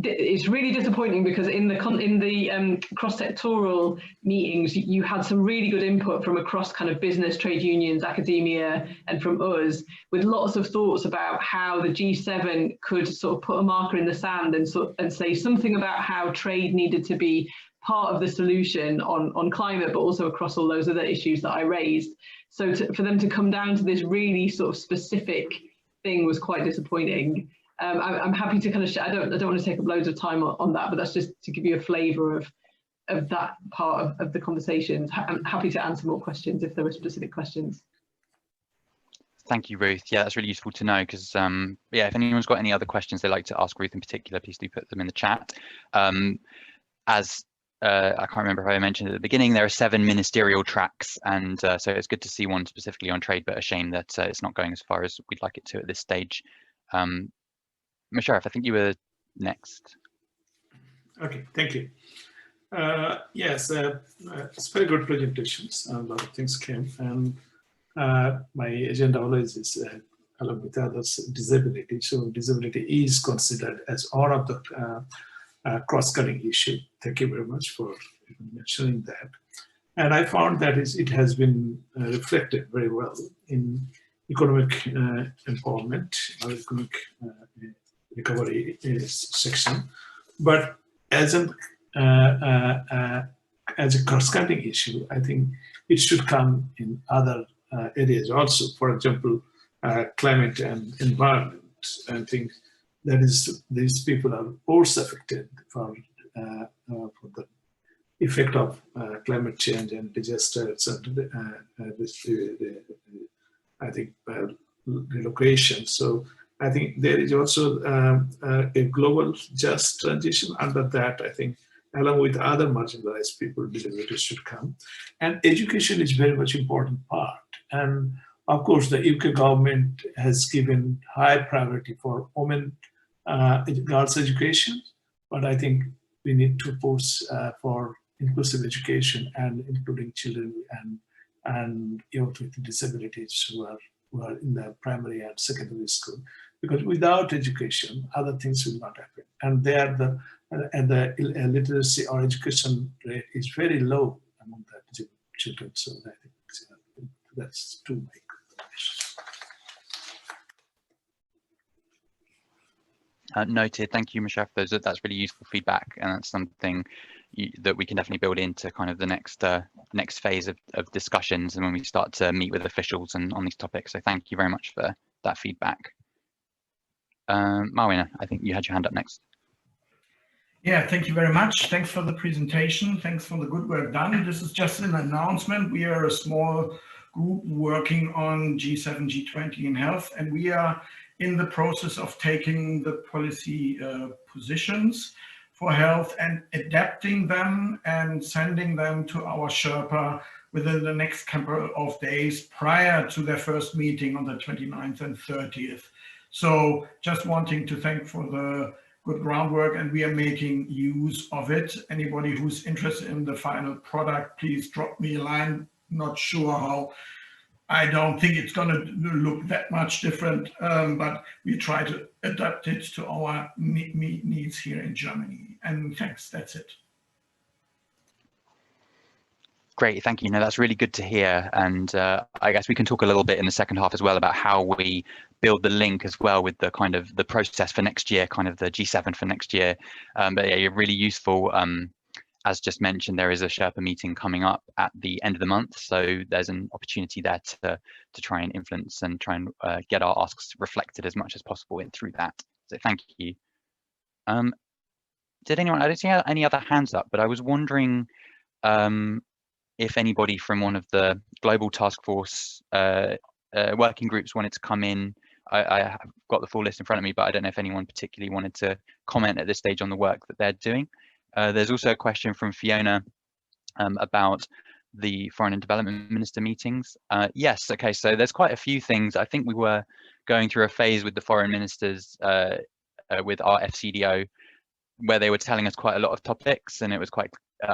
It's really disappointing because in the cross-sectoral meetings, you had some really good input from across kind of business, trade unions, academia, and from us, with lots of thoughts about how the G7 could sort of put a marker in the sand and say something about how trade needed to be part of the solution on climate, but also across all those other issues that I raised. So for them to come down to this really sort of specific thing was quite disappointing. I'm happy to kind of share. I don't want to take up loads of time on that, but that's just to give you a flavour of that part of the conversations. I'm happy to answer more questions if there were specific questions. Thank you, Ruth. Yeah, that's really useful to know, because yeah, if anyone's got any other questions they'd like to ask Ruth in particular, please do put them in the chat. As I can't remember if I mentioned at the beginning, there are 7 ministerial tracks, and so it's good to see one specifically on trade, but a shame that it's not going as far as we'd like it to at this stage. Musharraf, I think you were next. Okay, thank you. Yes, it's very good presentations. A lot of things came, and my agenda always is along with others, disability. So disability is considered as one of the cross-cutting issue. Thank you very much for mentioning that. And I found that it has been reflected very well in economic empowerment or economic recovery section, but as a cross-cutting issue, I think it should come in other areas also. For example, climate and environment. I think that is these people are also affected for the effect of climate change and disasters and I think relocation. So I think there is also a global just transition. Under that, I think along with other marginalized people, disabilities should come. And education is very much important part. And of course, the UK government has given high priority for women, girls' education, but I think we need to push for inclusive education and including children and youth with disabilities who are in the primary and secondary school. Because without education, other things will not happen. And the literacy or education rate is very low among the children. So I think that's two big issues. Noted. Thank you, Musharraf. That's really useful feedback, and that's something that we can definitely build into kind of the next phase of discussions, and when we start to meet with officials and on these topics. So thank you very much for that feedback. Marwin, I think you had your hand up next. Yeah, thank you very much. Thanks for the presentation. Thanks for the good work done. This is just an announcement. We are a small group working on G7, G20 in health, and we are in the process of taking the policy positions for health and adapting them and sending them to our Sherpa within the next couple of days prior to their first meeting on the 29th and 30th. So just wanting to thank for the good groundwork, and we are making use of it. Anybody who's interested in the final product, please drop me a line. Not sure how. I don't think it's going to look that much different, but we try to adapt it to our needs here in Germany. And thanks, that's it. Great, thank you. No, that's really good to hear. And I guess we can talk a little bit in the second half as well about how we build the link as well with the kind of the process for next year, kind of the G7 for next year. But yeah, you're really useful. As just mentioned, there is a Sherpa meeting coming up at the end of the month, so there's an opportunity there to try and influence and try and get our asks reflected as much as possible through that. So thank you. Did anyone? I don't see any other hands up, but I was wondering if anybody from one of the global task force working groups wanted to come in. I have got the full list in front of me, but I don't know if anyone particularly wanted to comment at this stage on the work that they're doing. There's also a question from Fiona about the Foreign and Development Minister meetings. Yes, okay, so there's quite a few things. I think we were going through a phase with the foreign ministers with our FCDO where they were telling us quite a lot of topics, and it was quite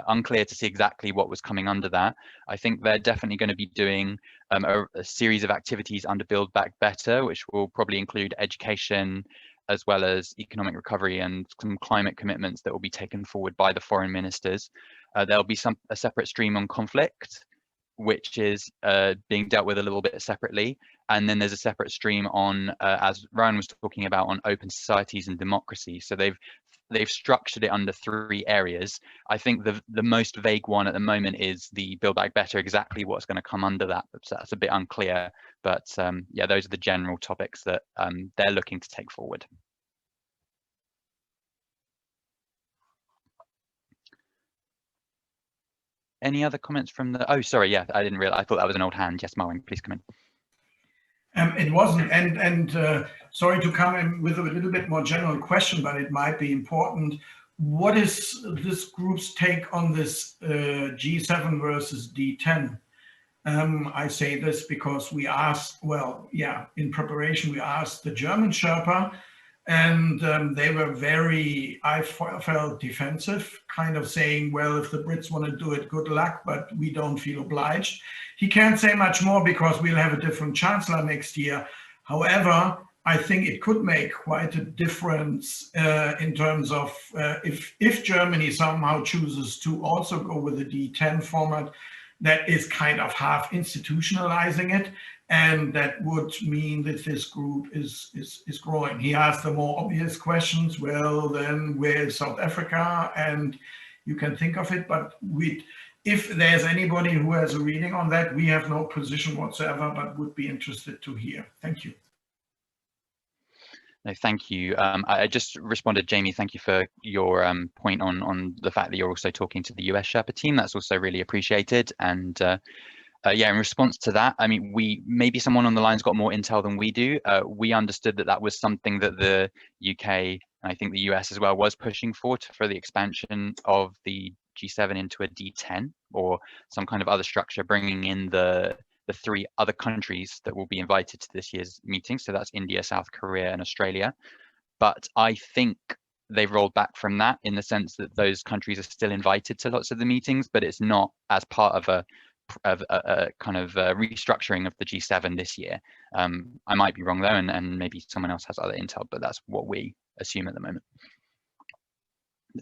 unclear to see exactly what was coming under that. I think they're definitely going to be doing a series of activities under Build Back Better, which will probably include education, as well as economic recovery and some climate commitments that will be taken forward by the foreign ministers. There'll be a separate stream on conflict, which is being dealt with a little bit separately. And then there's a separate stream on, as Ryan was talking about, on open societies and democracy. So they've structured it under 3 areas. I think the most vague one at the moment is the Build Back Better, exactly what's going to come under that. So that's a bit unclear, but yeah, those are the general topics that they're looking to take forward. Any other comments from the, oh, sorry, yeah, I didn't realize, I thought that was an old hand. Yes, Marwin, please come in. It wasn't, and sorry to come in with a little bit more general question, but it might be important. What is this group's take on this G7 versus D10? I say this because we asked, well, yeah, in preparation, we asked the German Sherpa, and they were very, I felt, defensive, kind of saying, well, if the Brits want to do it, good luck, but we don't feel obliged. He can't say much more because we'll have a different chancellor next year. However, I think it could make quite a difference in terms of if Germany somehow chooses to also go with the D10 format, that is kind of half institutionalizing it. And that would mean that this group is growing. He asked the more obvious questions. Well, then where is South Africa? And you can think of it, but if there's anybody who has a reading on that, we have no position whatsoever, but would be interested to hear. Thank you. No, thank you. I just responded, Jamie, thank you for your point on the fact that you're also talking to the US Sherpa team. That's also really appreciated. And Yeah, in response to that, I mean, maybe someone on the line's got more intel than we do. We understood that that was something that the UK, and I think the US as well, was pushing for the expansion of the G7 into a D10 or some kind of other structure, bringing in the 3 other countries that will be invited to this year's meeting. So that's India, South Korea, and Australia. But I think they've rolled back from that in the sense that those countries are still invited to lots of the meetings, but it's not as part of a kind of restructuring of the G7 this year. I might be wrong though, and maybe someone else has other intel, but that's what we assume at the moment.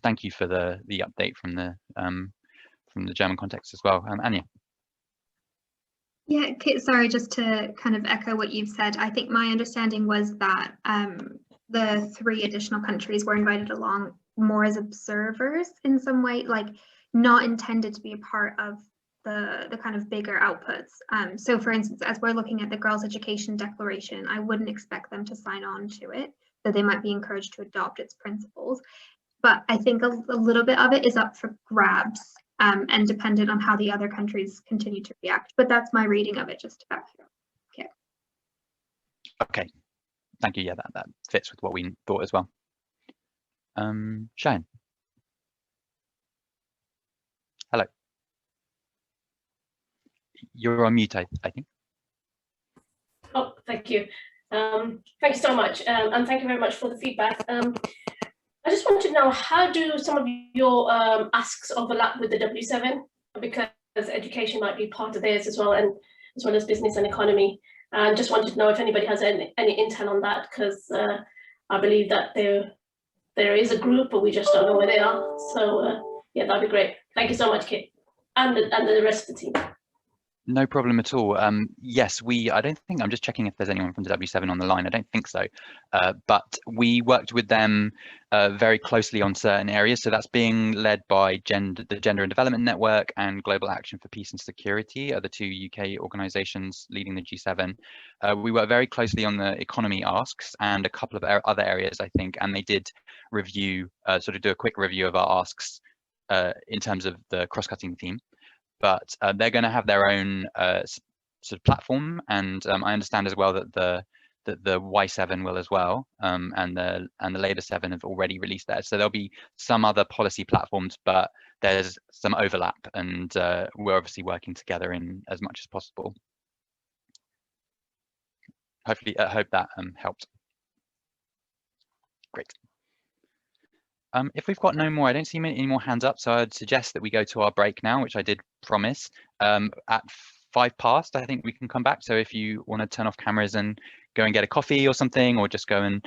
Thank you for the update from the German context as well, Anya. Yeah, sorry, just to kind of echo what you've said, I think my understanding was that the 3 additional countries were invited along more as observers in some way, like not intended to be a part of the kind of bigger outputs. So for instance, as we're looking at the Girls' Education Declaration, I wouldn't expect them to sign on to it, so they might be encouraged to adopt its principles. But I think a little bit of it is up for grabs and dependent on how the other countries continue to react. But that's my reading of it, just to back it up. Okay. Okay, thank you. Yeah, that fits with what we thought as well. Shane. Hello. You're on mute, I think. Oh, thank you. Thank you so much, and thank you very much for the feedback. I just want to know, how do some of your asks overlap with the W7? Because education might be part of theirs as well, and as well as business and economy. And just wanted to know if anybody has any intel on that, because I believe that there is a group, but we just don't know where they are. So yeah, that'd be great. Thank you so much, Kit, and the rest of the team. No problem at all. Yes, I don't think, I'm just checking if there's anyone from the W7 on the line. I don't think so. But we worked with them very closely on certain areas. So that's being led by the Gender and Development Network and Global Action for Peace and Security are the 2 UK organisations leading the G7. We work very closely on the economy asks and a couple of other areas, I think, and they did review, sort of do a quick review of our asks in terms of the cross-cutting theme. But they're going to have their own sort of platform, and I understand as well that the Y7 will as well, and the later 7 have already released theirs. So there'll be some other policy platforms, but there's some overlap, and we're obviously working together in as much as possible. Hopefully, I hope that helped. Great. If we've got no more, I don't see any more hands up, so I'd suggest that we go to our break now, which I did promise. At 5 past, I think we can come back. So if you want to turn off cameras and go and get a coffee or something, or just go and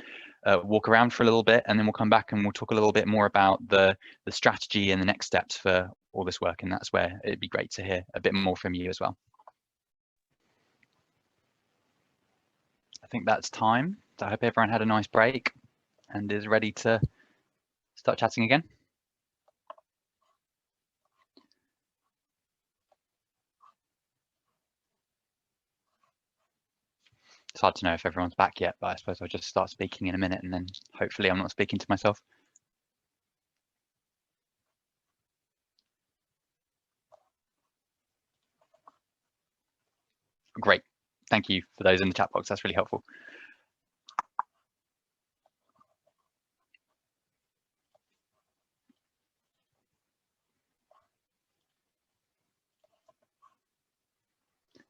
walk around for a little bit, and then we'll come back and we'll talk a little bit more about the strategy and the next steps for all this work. And that's where it'd be great to hear a bit more from you as well. I think that's time. So I hope everyone had a nice break and is ready to start chatting again. It's hard to know if everyone's back yet, but I suppose I'll just start speaking in a minute, and then hopefully I'm not speaking to myself. Great. Thank you for those in the chat box. That's really helpful.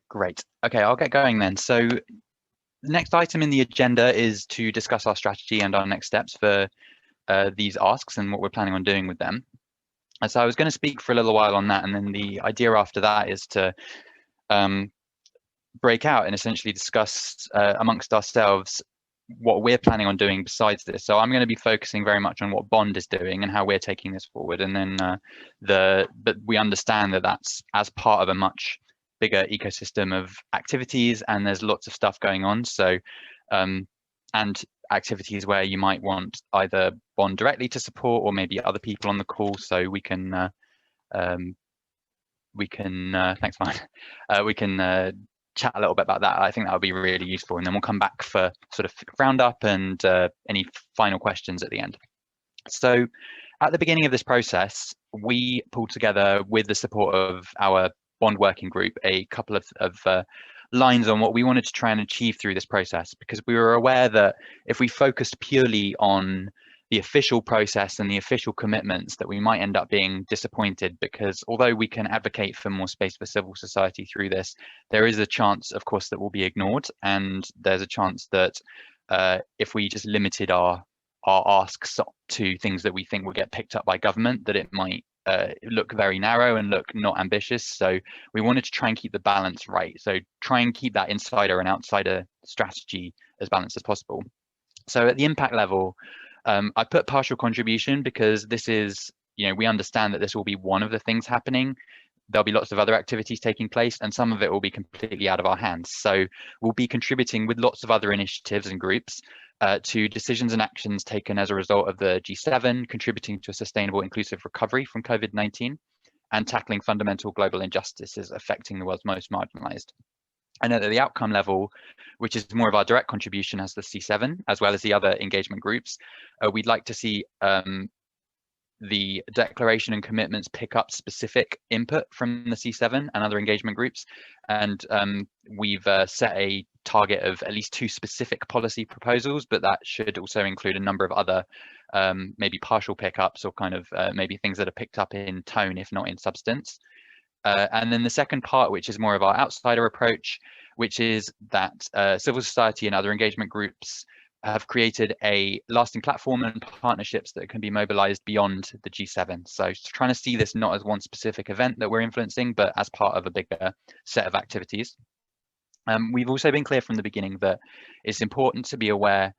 Great. Okay, I'll get going then. So the next item in the agenda is to discuss our strategy and our next steps for these asks and what we're planning on doing with them. And so I was going to speak for a little while on that, and then the idea after that is to break out and essentially discuss amongst ourselves what we're planning on doing besides this. So I'm going to be focusing very much on what Bond is doing and how we're taking this forward, and then but we understand that that's as part of a much bigger ecosystem of activities, and there's lots of stuff going on. So and activities where you might want either Bond directly to support or maybe other people on the call, so we can thanks, Mike. We can chat a little bit about that. I think that would be really useful, and then we'll come back for sort of roundup and any final questions at the end. So at the beginning of this process, we pulled together, with the support of our Bond Working Group a couple of lines on what we wanted to try and achieve through this process, because we were aware that if we focused purely on the official process and the official commitments, that we might end up being disappointed, because although we can advocate for more space for civil society through this, there is a chance, of course, that will be ignored, and there's a chance that if we just limited our asks to things that we think will get picked up by government, that it might look very narrow and look not ambitious. So we wanted to try and keep the balance right. So try and keep that insider and outsider strategy as balanced as possible. So at the impact level, I put partial contribution because this is, we understand that this will be one of the things happening. There'll be lots of other activities taking place, and some of it will be completely out of our hands. So we'll be contributing with lots of other initiatives and groups to decisions and actions taken as a result of the G7, contributing to a sustainable, inclusive recovery from COVID-19, and tackling fundamental global injustices affecting the world's most marginalized. And at the outcome level, which is more of our direct contribution as the C7, as well as the other engagement groups, we'd like to see the declaration and commitments pick up specific input from the C7 and other engagement groups. And we've set a target of at least 2 specific policy proposals, but that should also include a number of other maybe partial pickups, or kind of maybe things that are picked up in tone, if not in substance. And then the second part, which is more of our outsider approach, which is that civil society and other engagement groups have created a lasting platform and partnerships that can be mobilized beyond the G7. So trying to see this not as one specific event that we're influencing, but as part of a bigger set of activities. We've also been clear from the beginning that it's important to be aware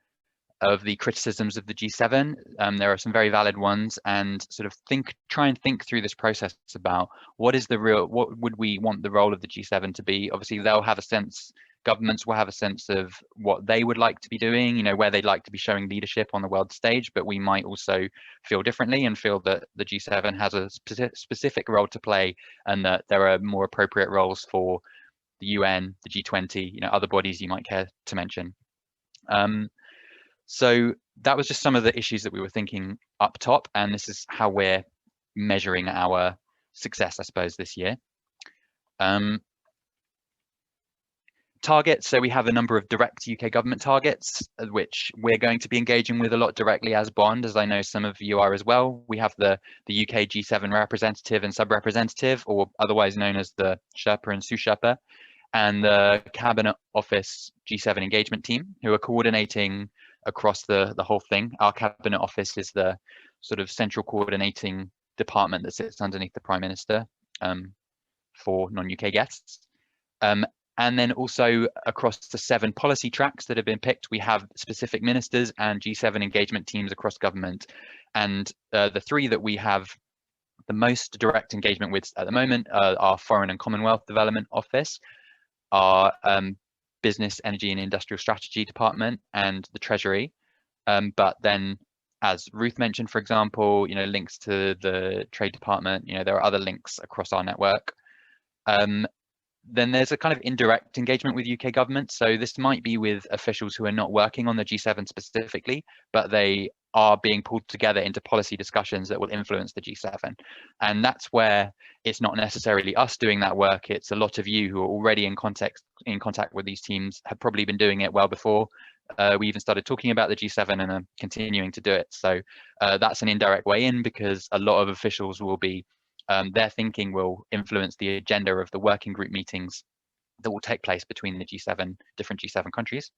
of the criticisms of the G7. There are some very valid ones, and sort of try and think through this process about what would we want the role of the G7 to be. Obviously, they'll have a sense, governments will have a sense of what they would like to be doing, where they'd like to be showing leadership on the world stage, but we might also feel differently and feel that the G7 has a specific role to play, and that there are more appropriate roles for the UN, the G20, other bodies you might care to mention. So that was just some of the issues that we were thinking up top, and this is how we're measuring our success, I suppose, this year. Targets, so we have a number of direct UK government targets, which we're going to be engaging with a lot directly as Bond, as I know some of you are as well. We have the UK G7 representative and sub-representative, or otherwise known as the Sherpa and Sous-Sherpa, and the Cabinet Office G7 engagement team, who are coordinating across the whole thing. Our Cabinet Office is the sort of central coordinating department that sits underneath the Prime Minister for non-UK guests. And then also across the 7 policy tracks that have been picked, we have specific ministers and G7 engagement teams across government. And the 3 that we have the most direct engagement with at the moment are our Foreign and Commonwealth Development Office, our Business, Energy and Industrial Strategy Department, and the Treasury. But then, as Ruth mentioned, for example, links to the Trade Department, there are other links across our network. Then there's a kind of indirect engagement with UK government. So this might be with officials who are not working on the G7 specifically, but they are being pulled together into policy discussions that will influence the G7. And that's where it's not necessarily us doing that work. It's a lot of you who are already in contact with these teams, have probably been doing it well before we even started talking about the G7, and are continuing to do it. So that's an indirect way in, because a lot of officials will be their thinking will influence the agenda of the working group meetings that will take place between the different G7 countries.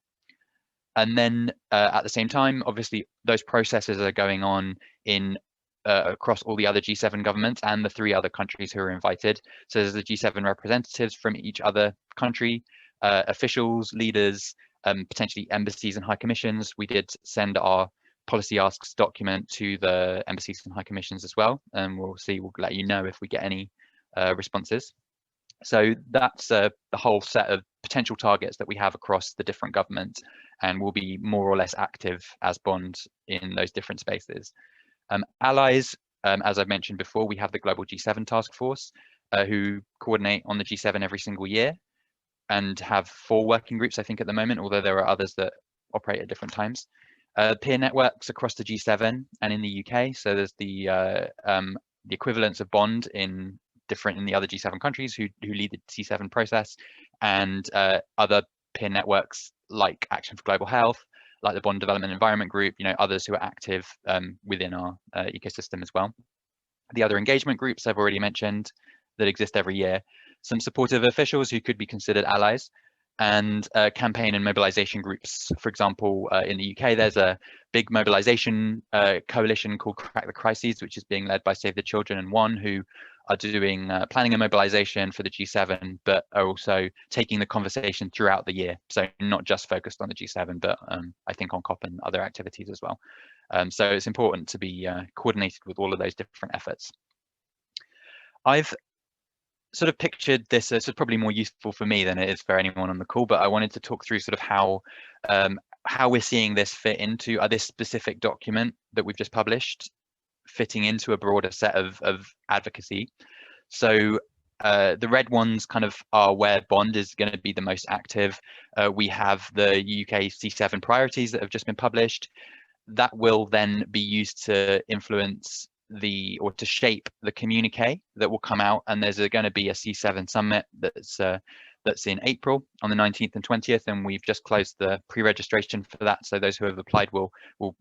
And then at the same time, obviously, those processes are going on in across all the other G7 governments and the 3 other countries who are invited. So there's the G7 representatives from each other country, officials, leaders, potentially embassies and high commissions. We did send our policy asks document to the embassies and high commissions as well, and we'll let you know if we get any responses. So that's the whole set of potential targets that we have across the different governments, and we'll be more or less active as Bond in those different spaces. Allies, as I've mentioned before, we have the Global G7 Task Force who coordinate on the G7 every single year and have 4 working groups, I think, at the moment, although there are others that operate at different times. Peer networks across the G7 and in the UK. So there's the equivalence of Bond in different in the other G7 countries who lead the C7 process, and other peer networks like Action for Global Health, like the Bond Development Environment Group, others who are active within our ecosystem as well. The other engagement groups I've already mentioned that exist every year, some supportive officials who could be considered allies, and campaign and mobilization groups. For example, in the UK, there's a big mobilization coalition called Crack the Crises, which is being led by Save the Children and One, who are doing planning and mobilization for the G7, but are also taking the conversation throughout the year. So not just focused on the G7, but I think on COP and other activities as well. So it's important to be coordinated with all of those different efforts. I've sort of pictured this as probably more useful for me than it is for anyone on the call, but I wanted to talk through sort of how we're seeing this fit into this specific document that we've just published, fitting into a broader set of advocacy. So the red ones kind of are where Bond is going to be the most active. We have the UK C7 priorities that have just been published. That will then be used to influence or to shape the communique that will come out, and there's going to be a C7 summit that's in April on the 19th and 20th, and we've just closed the pre-registration for that, so those who have applied will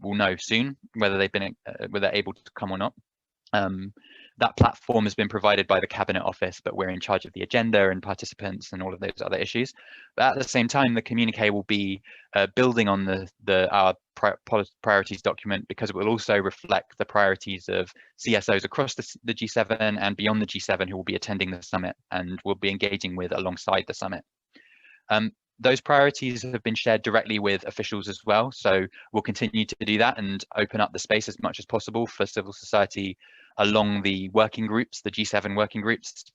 know soon whether whether they're able to come or not. That platform has been provided by the Cabinet Office, but we're in charge of the agenda and participants and all of those other issues. But at the same time, the communique will be building on our priorities document, because it will also reflect the priorities of CSOs across the G7 and beyond the G7 who will be attending the summit and will be engaging with alongside the summit. Those priorities have been shared directly with officials as well, so we'll continue to do that and open up the space as much as possible for civil society along the working groups, the G7 working groups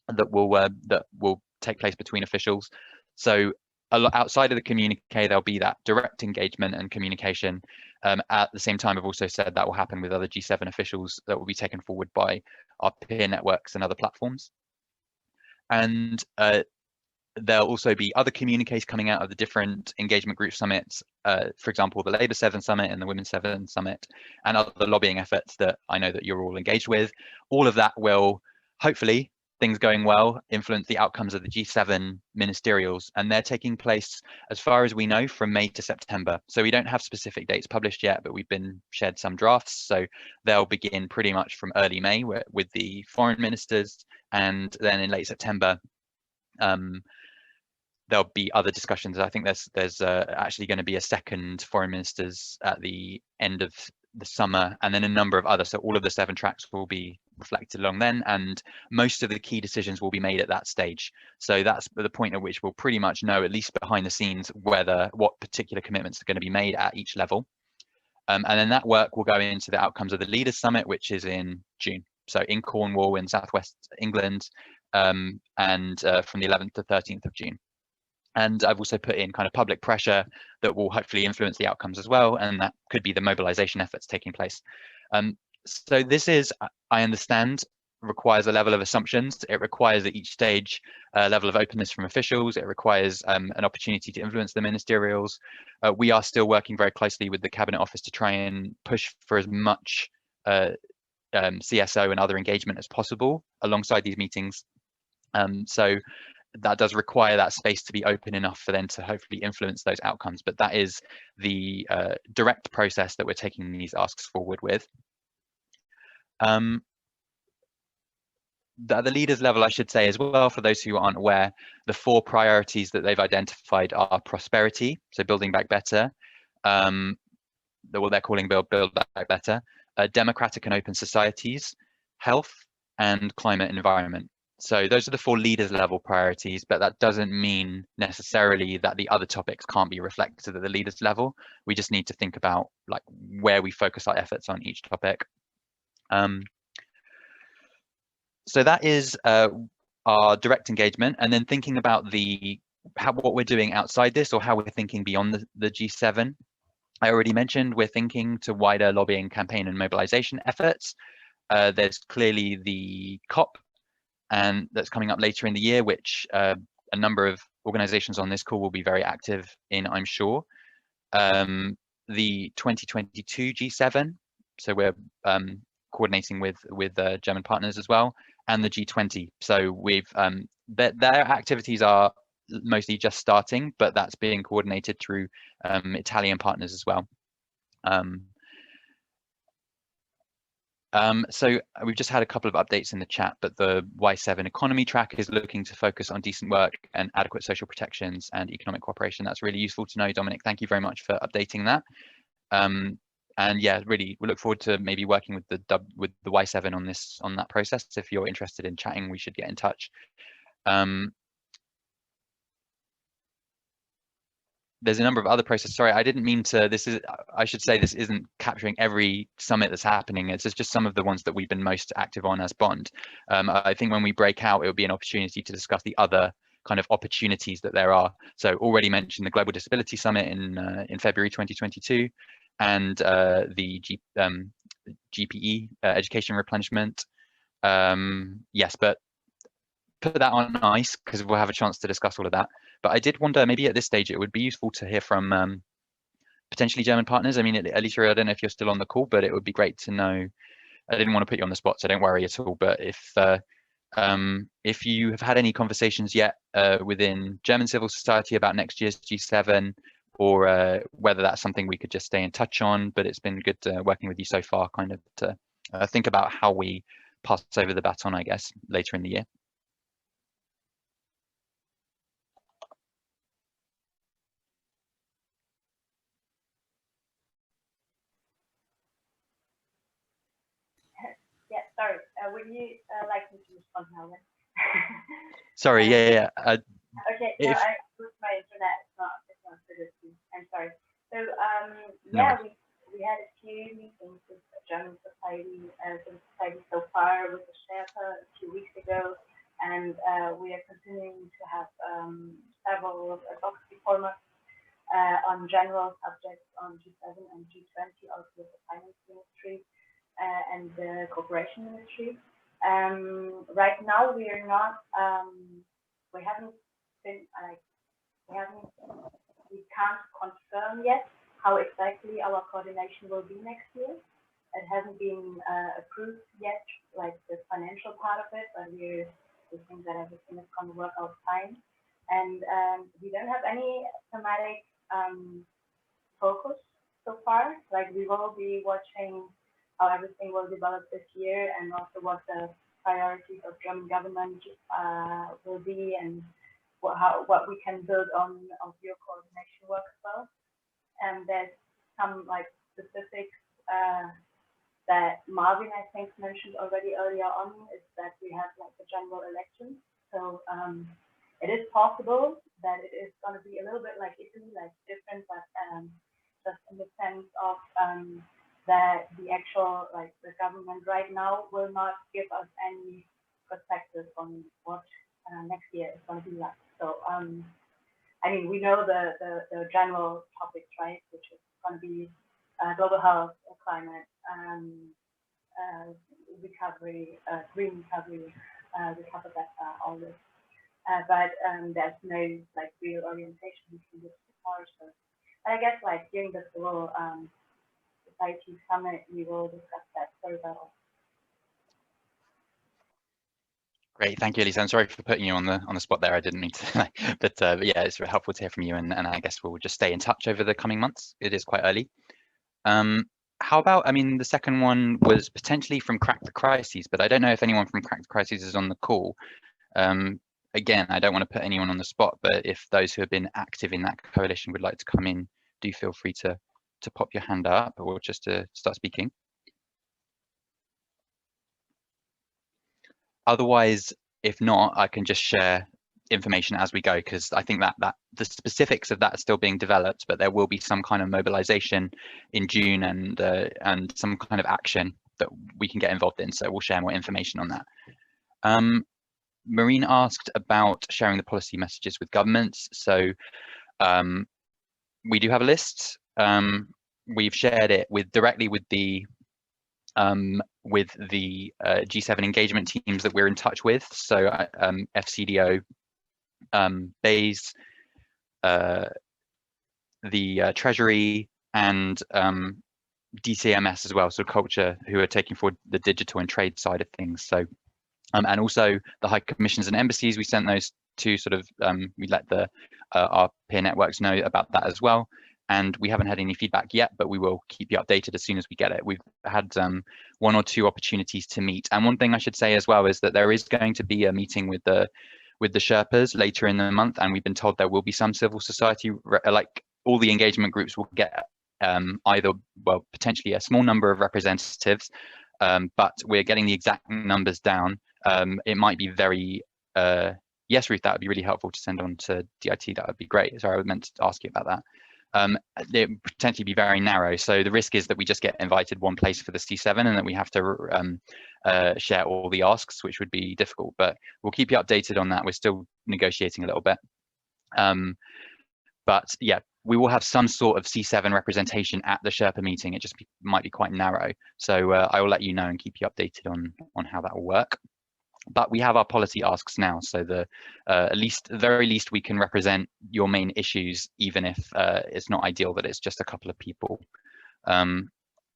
that will take place between officials. So outside of the communique, there'll be that direct engagement and communication. At the same time, I've also said that will happen with other G7 officials that will be taken forward by our peer networks and other platforms. And there'll also be other communiques coming out of the different engagement group summits, for example, the Labour 7 Summit and the Women's 7 Summit, and other lobbying efforts that I know that you're all engaged with. All of that will, hopefully, things going well, influence the outcomes of the G7 ministerials, and they're taking place, as far as we know, from May to September. So we don't have specific dates published yet, but we've been shared some drafts. So they'll begin pretty much from early May with the foreign ministers, and then in late September, there'll be other discussions. I think there's actually going to be a second foreign ministers at the end of the summer, and then a number of others. So all of the 7 tracks will be reflected along then, and most of the key decisions will be made at that stage. So that's the point at which we'll pretty much know, at least behind the scenes, what particular commitments are going to be made at each level. And then that work will go into the outcomes of the Leaders Summit, which is in June. So in Cornwall in southwest England, and from the 11th to 13th of June. And I've also put in kind of public pressure that will hopefully influence the outcomes as well. And that could be the mobilization efforts taking place. So this is, I understand, requires a level of assumptions. It requires at each stage a level of openness from officials. It requires an opportunity to influence the ministerials. We are still working very closely with the Cabinet Office to try and push for as much CSO and other engagement as possible alongside these meetings. So that does require that space to be open enough for them to hopefully influence those outcomes. But that is the direct process that we're taking these asks forward with. At the leaders level, I should say as well, for those who aren't aware, the 4 priorities that they've identified are prosperity, so building back better, what they're calling build back better, democratic and open societies, health, and climate and environment. So those are the 4 leaders level priorities, but that doesn't mean necessarily that the other topics can't be reflected at the leaders level. We just need to think about like where we focus our efforts on each topic. So that is our direct engagement, and then thinking about what we're doing outside this, or how we're thinking beyond the G7. I already mentioned we're thinking to wider lobbying, campaign and mobilization efforts. There's clearly the COP, and that's coming up later in the year, which a number of organizations on this call will be very active in, I'm sure. The 2022 G7, so we're coordinating with German partners as well, and the G20. So we've their activities are mostly just starting, but that's being coordinated through Italian partners as well. So we've just had a couple of updates in the chat, but the Y7 economy track is looking to focus on decent work and adequate social protections and economic cooperation. That's really useful to know, Dominic. Thank you very much for updating that. And yeah, really, we look forward to maybe working with the Y7 on that process. If you're interested in chatting, we should get in touch. There's a number of other processes. Sorry, I didn't mean to. I should say this isn't capturing every summit that's happening. It's just some of the ones that we've been most active on as Bond. I think when we break out, it will be an opportunity to discuss the other kind of opportunities that there are. So already mentioned the Global Disability Summit in February 2022, and the GPE education replenishment. Yes, but put that on ice because we'll have a chance to discuss all of that. But I did wonder, maybe at this stage, it would be useful to hear from potentially German partners. I mean, Alicia, I don't know if you're still on the call, but it would be great to know. I didn't want to put you on the spot, so don't worry at all. But if you have had any conversations yet within German civil society about next year's G7, or whether that's something we could just stay in touch on. But it's been good working with you so far, kind of to think about how we pass over the baton, I guess, later in the year. Yeah, sorry. Would you like me to respond now then? Sorry, yeah. Okay, no, I moved my internet. It's not good. I'm sorry. So yeah, we had a few meetings with the German society so far with the Sherpa a few weeks ago, and we are continuing to have several advocacy formats on general subjects on G7 and G20, also with the finance ministry and the cooperation ministry. Right now we are not, we can't confirm yet how exactly our coordination will be next year. It hasn't been approved yet, like the financial part of it, but we think that everything is going to work out fine. And we don't have any thematic focus so far. Like, we will be watching how everything will develop this year, and also what the priorities of German government will be, and what we can build on of your coordination work as well. And there's some like specifics that Marvin, I think, mentioned already earlier on, is that we have like the general election. So it is possible that it is going to be a little bit like Italy, like different, but just in the sense of that the actual, like the government right now will not give us any perspective on what next year is going to be like. So I mean, we know the general topics, right, which is going to be global health, climate, recovery, green recovery, recover better, all this. But there's no like real orientation between this before. So, but I guess like during the civil society summit, we will discuss that further. Great, thank you, Elisa. I'm sorry for putting you on the spot there. I didn't mean to, but yeah, it's really helpful to hear from you, and I guess we'll just stay in touch over the coming months. It is quite early. How about, I mean, the second one was potentially from Crack the Crises, but I don't know if anyone from Crack the Crises is on the call. Again, I don't want to put anyone on the spot, but if those who have been active in that coalition would like to come in, do feel free to pop your hand up or just to start speaking. Otherwise, if not, I can just share information as we go, because I think that the specifics of that are still being developed, but there will be some kind of mobilization in June and some kind of action that we can get involved in. So we'll share more information on that. Maureen asked about sharing the policy messages with governments. So we do have a list. We've shared it directly with the G7 engagement teams that we're in touch with. So FCDO, BEIS, the Treasury, and DCMS as well, so culture, who are taking forward the digital and trade side of things. So And also the high commissions and embassies, we sent those to sort of, we let our peer networks know about that as well. And we haven't had any feedback yet, but we will keep you updated as soon as we get it. We've had 1 or 2 opportunities to meet. And one thing I should say as well is that there is going to be a meeting with the Sherpas later in the month, and we've been told there will be some civil society, like all the engagement groups will get either, well, potentially a small number of representatives, but we're getting the exact numbers down. It might be very, yes, Ruth, that would be really helpful to send on to DIT. That would be great. Sorry, I meant to ask you about that. It would potentially be very narrow. So the risk is that we just get invited one place for the C7 and that we have to share all the asks, which would be difficult, but we'll keep you updated on that. We're still negotiating a little bit. But yeah, we will have some sort of C7 representation at the Sherpa meeting. It just might be quite narrow. So I will let you know and keep you updated on how that will work. But we have our policy asks now, so the very least we can represent your main issues, even if it's not ideal that it's just a couple of people. And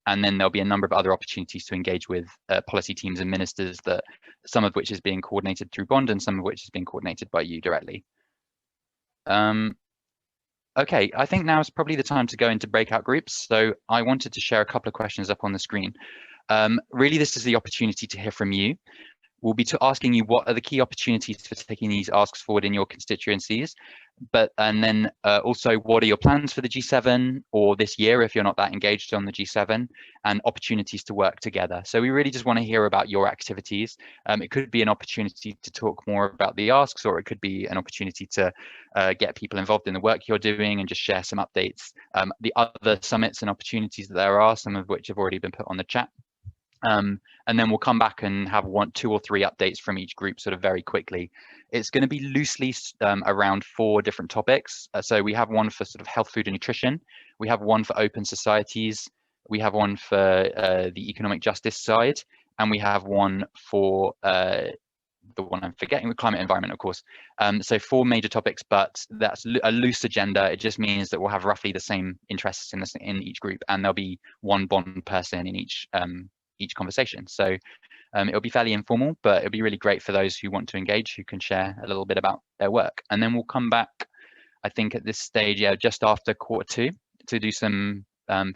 then there'll be a number of other opportunities to engage with policy teams and ministers, that some of which is being coordinated through Bond and some of which is being coordinated by you directly. Okay, I think now is probably the time to go into breakout groups. So I wanted to share a couple of questions up on the screen. Really, this is the opportunity to hear from you. We'll be asking you what are the key opportunities for taking these asks forward in your constituencies, and then also what are your plans for the G7 or this year if you're not that engaged on the G7, and opportunities to work together. So we really just want to hear about your activities. It could be an opportunity to talk more about the asks, or it could be an opportunity to get people involved in the work you're doing and just share some updates. The other summits and opportunities that there are, some of which have already been put on the chat. And then we'll come back and have 1, 2 or 3 updates from each group sort of very quickly. It's going to be loosely around 4 different topics. So we have one for sort of health, food and nutrition. We have one for open societies. We have one for the economic justice side. And we have one for the one I'm forgetting, the climate environment, of course. So 4 major topics, but that's a loose agenda. It just means that we'll have roughly the same interests in each group, and there'll be one Bond person in each conversation. So it'll be fairly informal, but it'll be really great for those who want to engage, who can share a little bit about their work. And then we'll come back, I think at this stage, yeah, just after Q2 to do some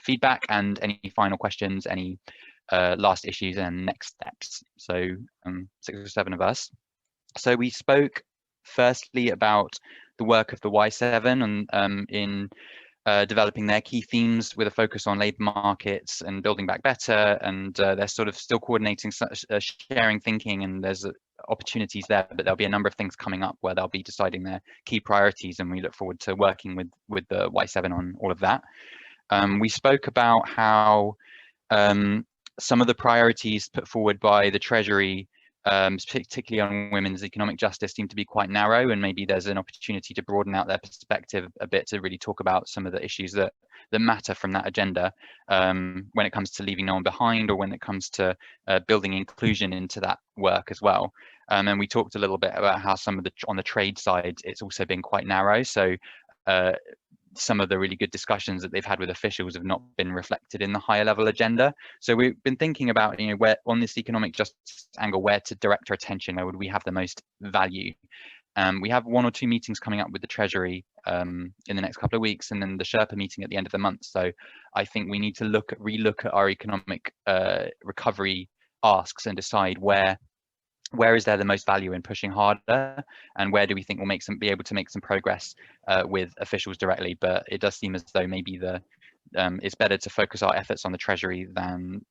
feedback and any final questions, any last issues and next steps. So 6 or 7 of us. So we spoke firstly about the work of the Y7 and in developing their key themes with a focus on labour markets and building back better, and they're sort of still coordinating sharing thinking, and there's opportunities there, but there'll be a number of things coming up where they'll be deciding their key priorities, and we look forward to working with the Y7 on all of that. We spoke about how some of the priorities put forward by the Treasury, particularly on women's economic justice, seem to be quite narrow, and maybe there's an opportunity to broaden out their perspective a bit to really talk about some of the issues that matter from that agenda when it comes to leaving no one behind, or when it comes to building inclusion into that work as well. And we talked a little bit about how some of on the trade side, it's also been quite narrow. So some of the really good discussions that they've had with officials have not been reflected in the higher level agenda. So we've been thinking about, where on this economic justice angle, where to direct our attention, where would we have the most value. We have 1 or 2 meetings coming up with the Treasury in the next couple of weeks, and then the Sherpa meeting at the end of the month. So I think we need to relook at our economic recovery asks and decide where is there the most value in pushing harder, and where do we think we'll be able to make some progress with officials directly. But it does seem as though maybe it's better to focus our efforts on the Treasury than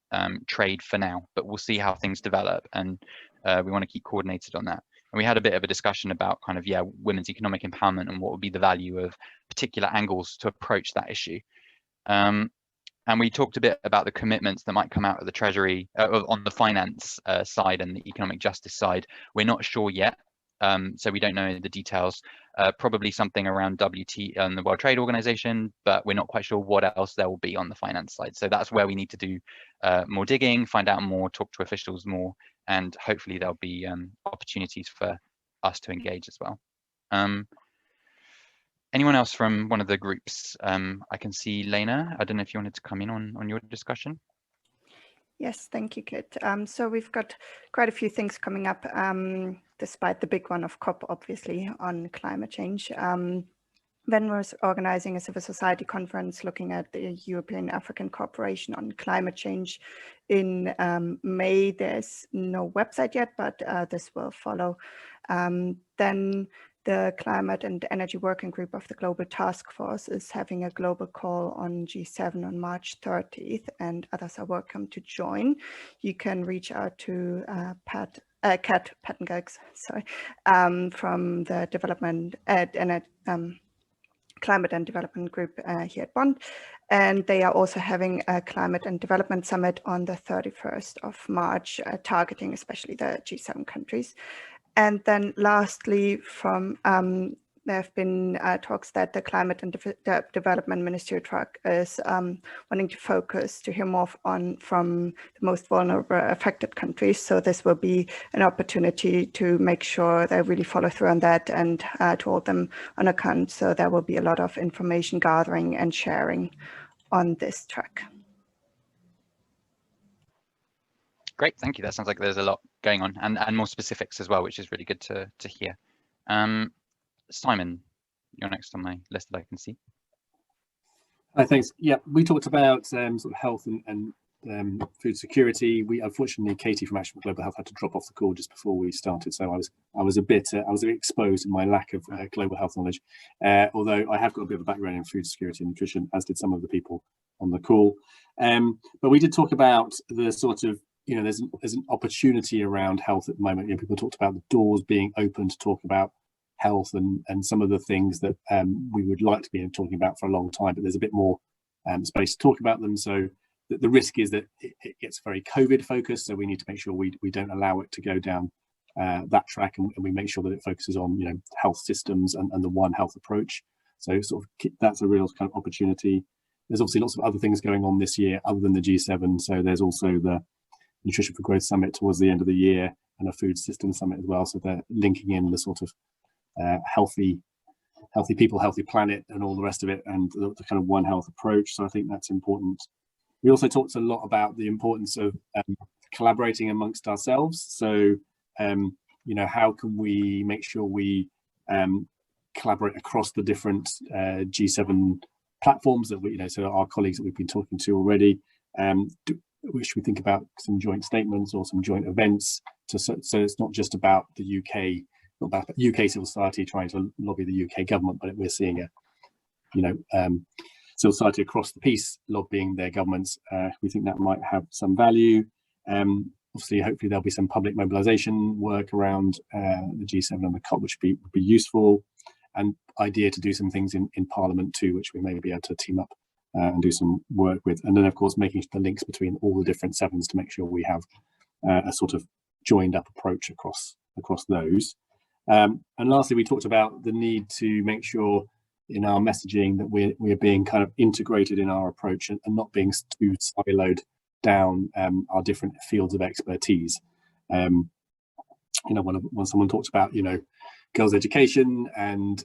trade for now, but we'll see how things develop, and we want to keep coordinated on that. And we had a bit of a discussion about kind of, women's economic empowerment and what would be the value of particular angles to approach that issue. And we talked a bit about the commitments that might come out of the Treasury on the finance side and the economic justice side. We're not sure yet, so we don't know the details. Probably something around WTO and the World Trade Organization, but we're not quite sure what else there will be on the finance side. So that's where we need to do more digging, find out more, talk to officials more, and hopefully there'll be opportunities for us to engage as well. Anyone else from one of the groups? I can see Lena. I don't know if you wanted to come in on your discussion. Yes, thank you, Kit. So we've got quite a few things coming up, despite the big one of COP, obviously, on climate change. Venn was organizing a civil society conference looking at the European African cooperation on climate change in May. There's no website yet, but this will follow. Then the Climate and Energy Working Group of the Global Task Force is having a global call on G7 on March 30th, and others are welcome to join. You can reach out to Kat Pattengilks, sorry, from the Development Climate and Development Group here at Bond. And they are also having a Climate and Development Summit on the 31st of March, targeting especially the G7 countries. And then lastly, from there have been talks that the Climate and Development Ministerial Track is wanting to focus to hear more from the most vulnerable affected countries. So this will be an opportunity to make sure they really follow through on that and to hold them on account. So there will be a lot of information gathering and sharing on this track. Great, thank you. That sounds like there's a lot going on, and more specifics as well, which is really good to hear. Simon, you're next on my list that I can see. Hi, thanks. Yeah, we talked about sort of health and food security. We unfortunately, Katie from Action for Global Health had to drop off the call just before we started, so I was a bit exposed in my lack of global health knowledge. Although I have got a bit of a background in food security and nutrition, as did some of the people on the call. But we did talk about the sort of, you know, there's an opportunity around health at the moment. You know, people talked about the doors being open to talk about health and some of the things that we would like to be talking about for a long time, but there's a bit more space to talk about them. So the risk is that it gets very COVID focused. So we need to make sure we don't allow it to go down that track, and we make sure that it focuses on, you know, health systems and the One Health approach. So sort of that's a real kind of opportunity. There's obviously lots of other things going on this year other than the G7. So there's also the Nutrition for Growth Summit towards the end of the year and a Food Systems Summit as well. So they're linking in the sort of healthy people, healthy planet, and all the rest of it, and the kind of One Health approach. So I think that's important. We also talked a lot about the importance of collaborating amongst ourselves. So you know, how can we make sure we collaborate across the different G7 platforms that we, you know, so our colleagues that we've been talking to already. Should we think about some joint statements or some joint events so it's not just about the UK, not about UK civil society trying to lobby the UK government, but we're seeing a, you know, civil society across the piece lobbying their governments. We think that might have some value. Obviously, hopefully there'll be some public mobilisation work around the G7 and the COP, which would be useful, and idea to do some things in Parliament too, which we may be able to team up and do some work with. And then, of course, making the links between all the different sevens to make sure we have a sort of joined up approach across those. And lastly, we talked about the need to make sure in our messaging that we're being kind of integrated in our approach and not being too siloed down our different fields of expertise. You know, when someone talks about, you know, girls' education, and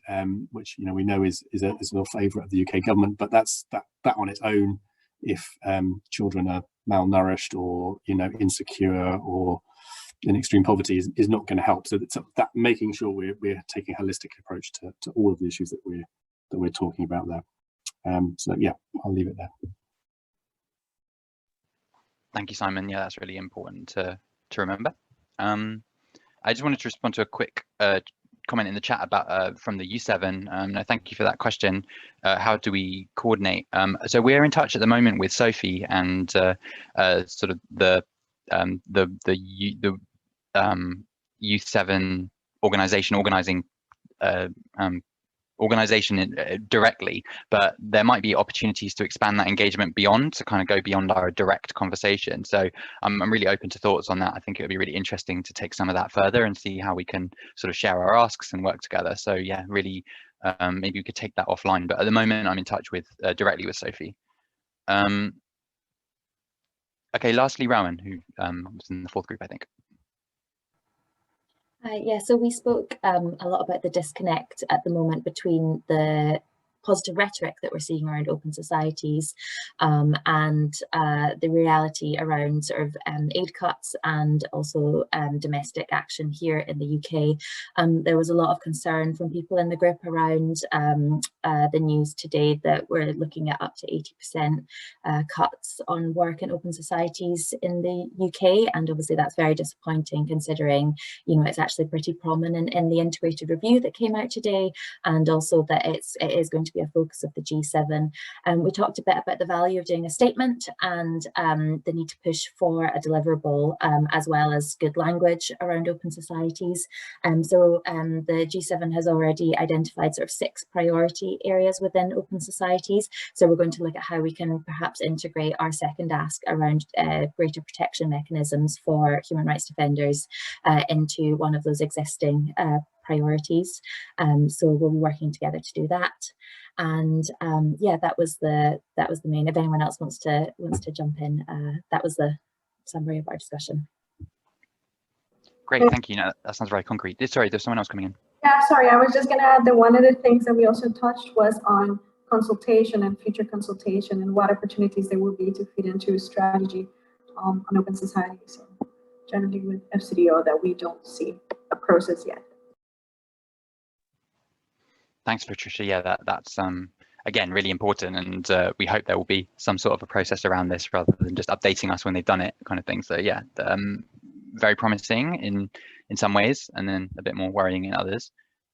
which, you know, we know is a real favourite of the UK government, but that on its own, if children are malnourished or, you know, insecure or in extreme poverty, is not going to help. So that making sure we're taking a holistic approach to all of the issues that we're talking about there. So yeah, I'll leave it there. Thank you, Simon. Yeah, that's really important to remember. I just wanted to respond to a quick comment in the chat about from the U7. No, thank you for that question. How do we coordinate? So we're in touch at the moment with Sophie and sort of the U7 organizing organization directly, but there might be opportunities to expand that engagement beyond, to kind of go beyond our direct conversation. So I'm really open to thoughts on that. I think it would be really interesting to take some of that further and see how we can sort of share our asks and work together. So yeah, really, maybe we could take that offline, but at the moment I'm in touch with directly with Sophie. Okay, lastly, Rowan, who was in the fourth group, I think. Yeah, so we spoke a lot about the disconnect at the moment between the positive rhetoric that we're seeing around open societies and the reality around sort of aid cuts and also domestic action here in the UK. There was a lot of concern from people in the group around the news today that we're looking at up to 80% cuts on work in open societies in the UK, and obviously that's very disappointing considering, you know, it's actually pretty prominent in the integrated review that came out today, and also that it is going to be a focus of the G7. We talked a bit about the value of doing a statement and the need to push for a deliverable as well as good language around open societies. So the G7 has already identified sort of 6 priority areas within open societies. So we're going to look at how we can perhaps integrate our second ask around greater protection mechanisms for human rights defenders into one of those existing priorities. So we'll be working together to do that. And yeah, that was the main. If anyone else wants to jump in, that was the summary of our discussion. Great, thank you. No, that sounds very concrete. Sorry, there's someone else coming in. Yeah, sorry, I was just going to add that one of the things that we also touched was on consultation and future consultation and what opportunities there will be to feed into strategy on open society. So generally with FCDO that we don't see a process yet. Thanks, Patricia. Yeah, that's again really important, and we hope there will be some sort of a process around this rather than just updating us when they've done it, kind of thing. So yeah, very promising in some ways, and then a bit more worrying in others.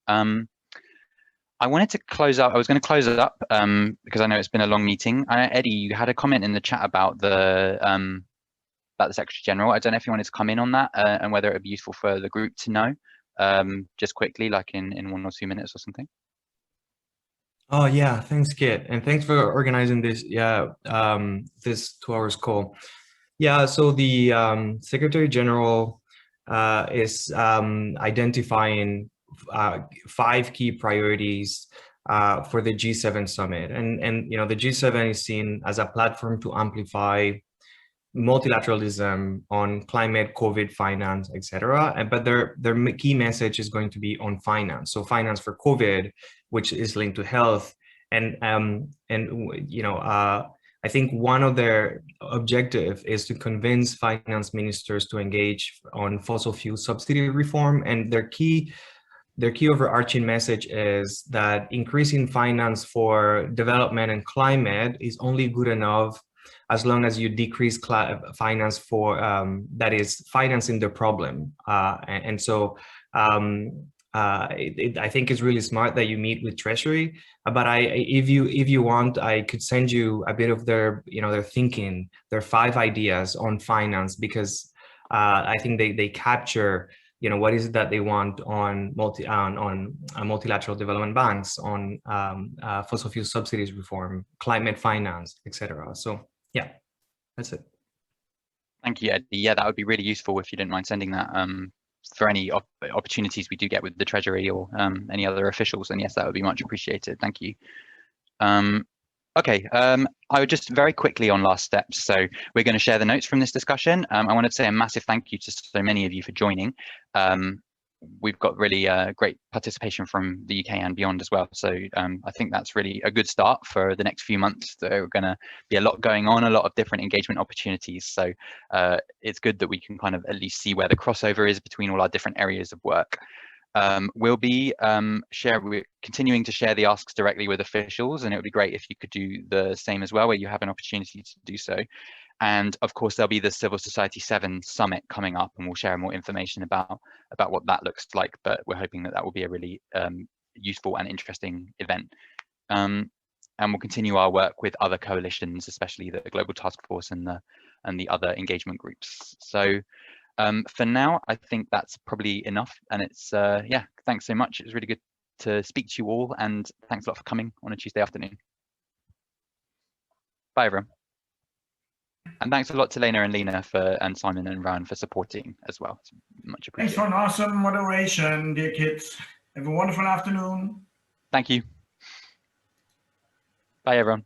I wanted to close up. I was going to close it up because I know it's been a long meeting. Eddie, you had a comment in the chat about the Secretary General. I don't know if you wanted to come in on that and whether it would be useful for the group to know, just quickly, like in 1 or 2 minutes or something. Oh yeah, thanks, Kit, and thanks for organizing this. Yeah, this 2 hours call. Yeah, so the Secretary General is identifying 5 key priorities for the G7 summit, and you know, the G7 is seen as a platform to amplify multilateralism on climate, COVID, finance, etc. But their key message is going to be on finance. So finance for COVID, which is linked to health, and you know, I think one of their objective is to convince finance ministers to engage on fossil fuel subsidy reform, and their key overarching message is that increasing finance for development and climate is only good enough as long as you decrease finance for that is financing the problem. And so I think it's really smart that you meet with Treasury. But if you want, I could send you a bit of their their thinking, their 5 ideas on finance, because I think they capture what is it that they want on multilateral development banks, on fossil fuel subsidies reform, climate finance, etc. So yeah, that's it. Thank you, Eddie. Yeah, that would be really useful if you didn't mind sending that for any opportunities we do get with the Treasury or any other officials. And yes, that would be much appreciated. Thank you. Okay, I would just very quickly on last steps. So we're going to share the notes from this discussion. I wanted to say a massive thank you to so many of you for joining. We've got really great participation from the UK and beyond as well. So I think that's really a good start for the next few months. There are going to be a lot going on, a lot of different engagement opportunities. So it's good that we can kind of at least see where the crossover is between all our different areas of work. We'll be we're continuing to share the asks directly with officials, and it would be great if you could do the same as well, where you have an opportunity to do so. And of course, there'll be the Civil Society 7 summit coming up, and we'll share more information about what that looks like. But we're hoping that will be a really useful and interesting event. And we'll continue our work with other coalitions, especially the Global Task Force and the other engagement groups. So for now, I think that's probably enough. And it's yeah, thanks so much. It was really good to speak to you all, and thanks a lot for coming on a Tuesday afternoon. Bye, everyone. And thanks a lot to Lena and Lena and Simon and Rowan for supporting as well. It's much appreciated. Thanks for an awesome moderation, dear kids. Have a wonderful afternoon. Thank you. Bye, everyone.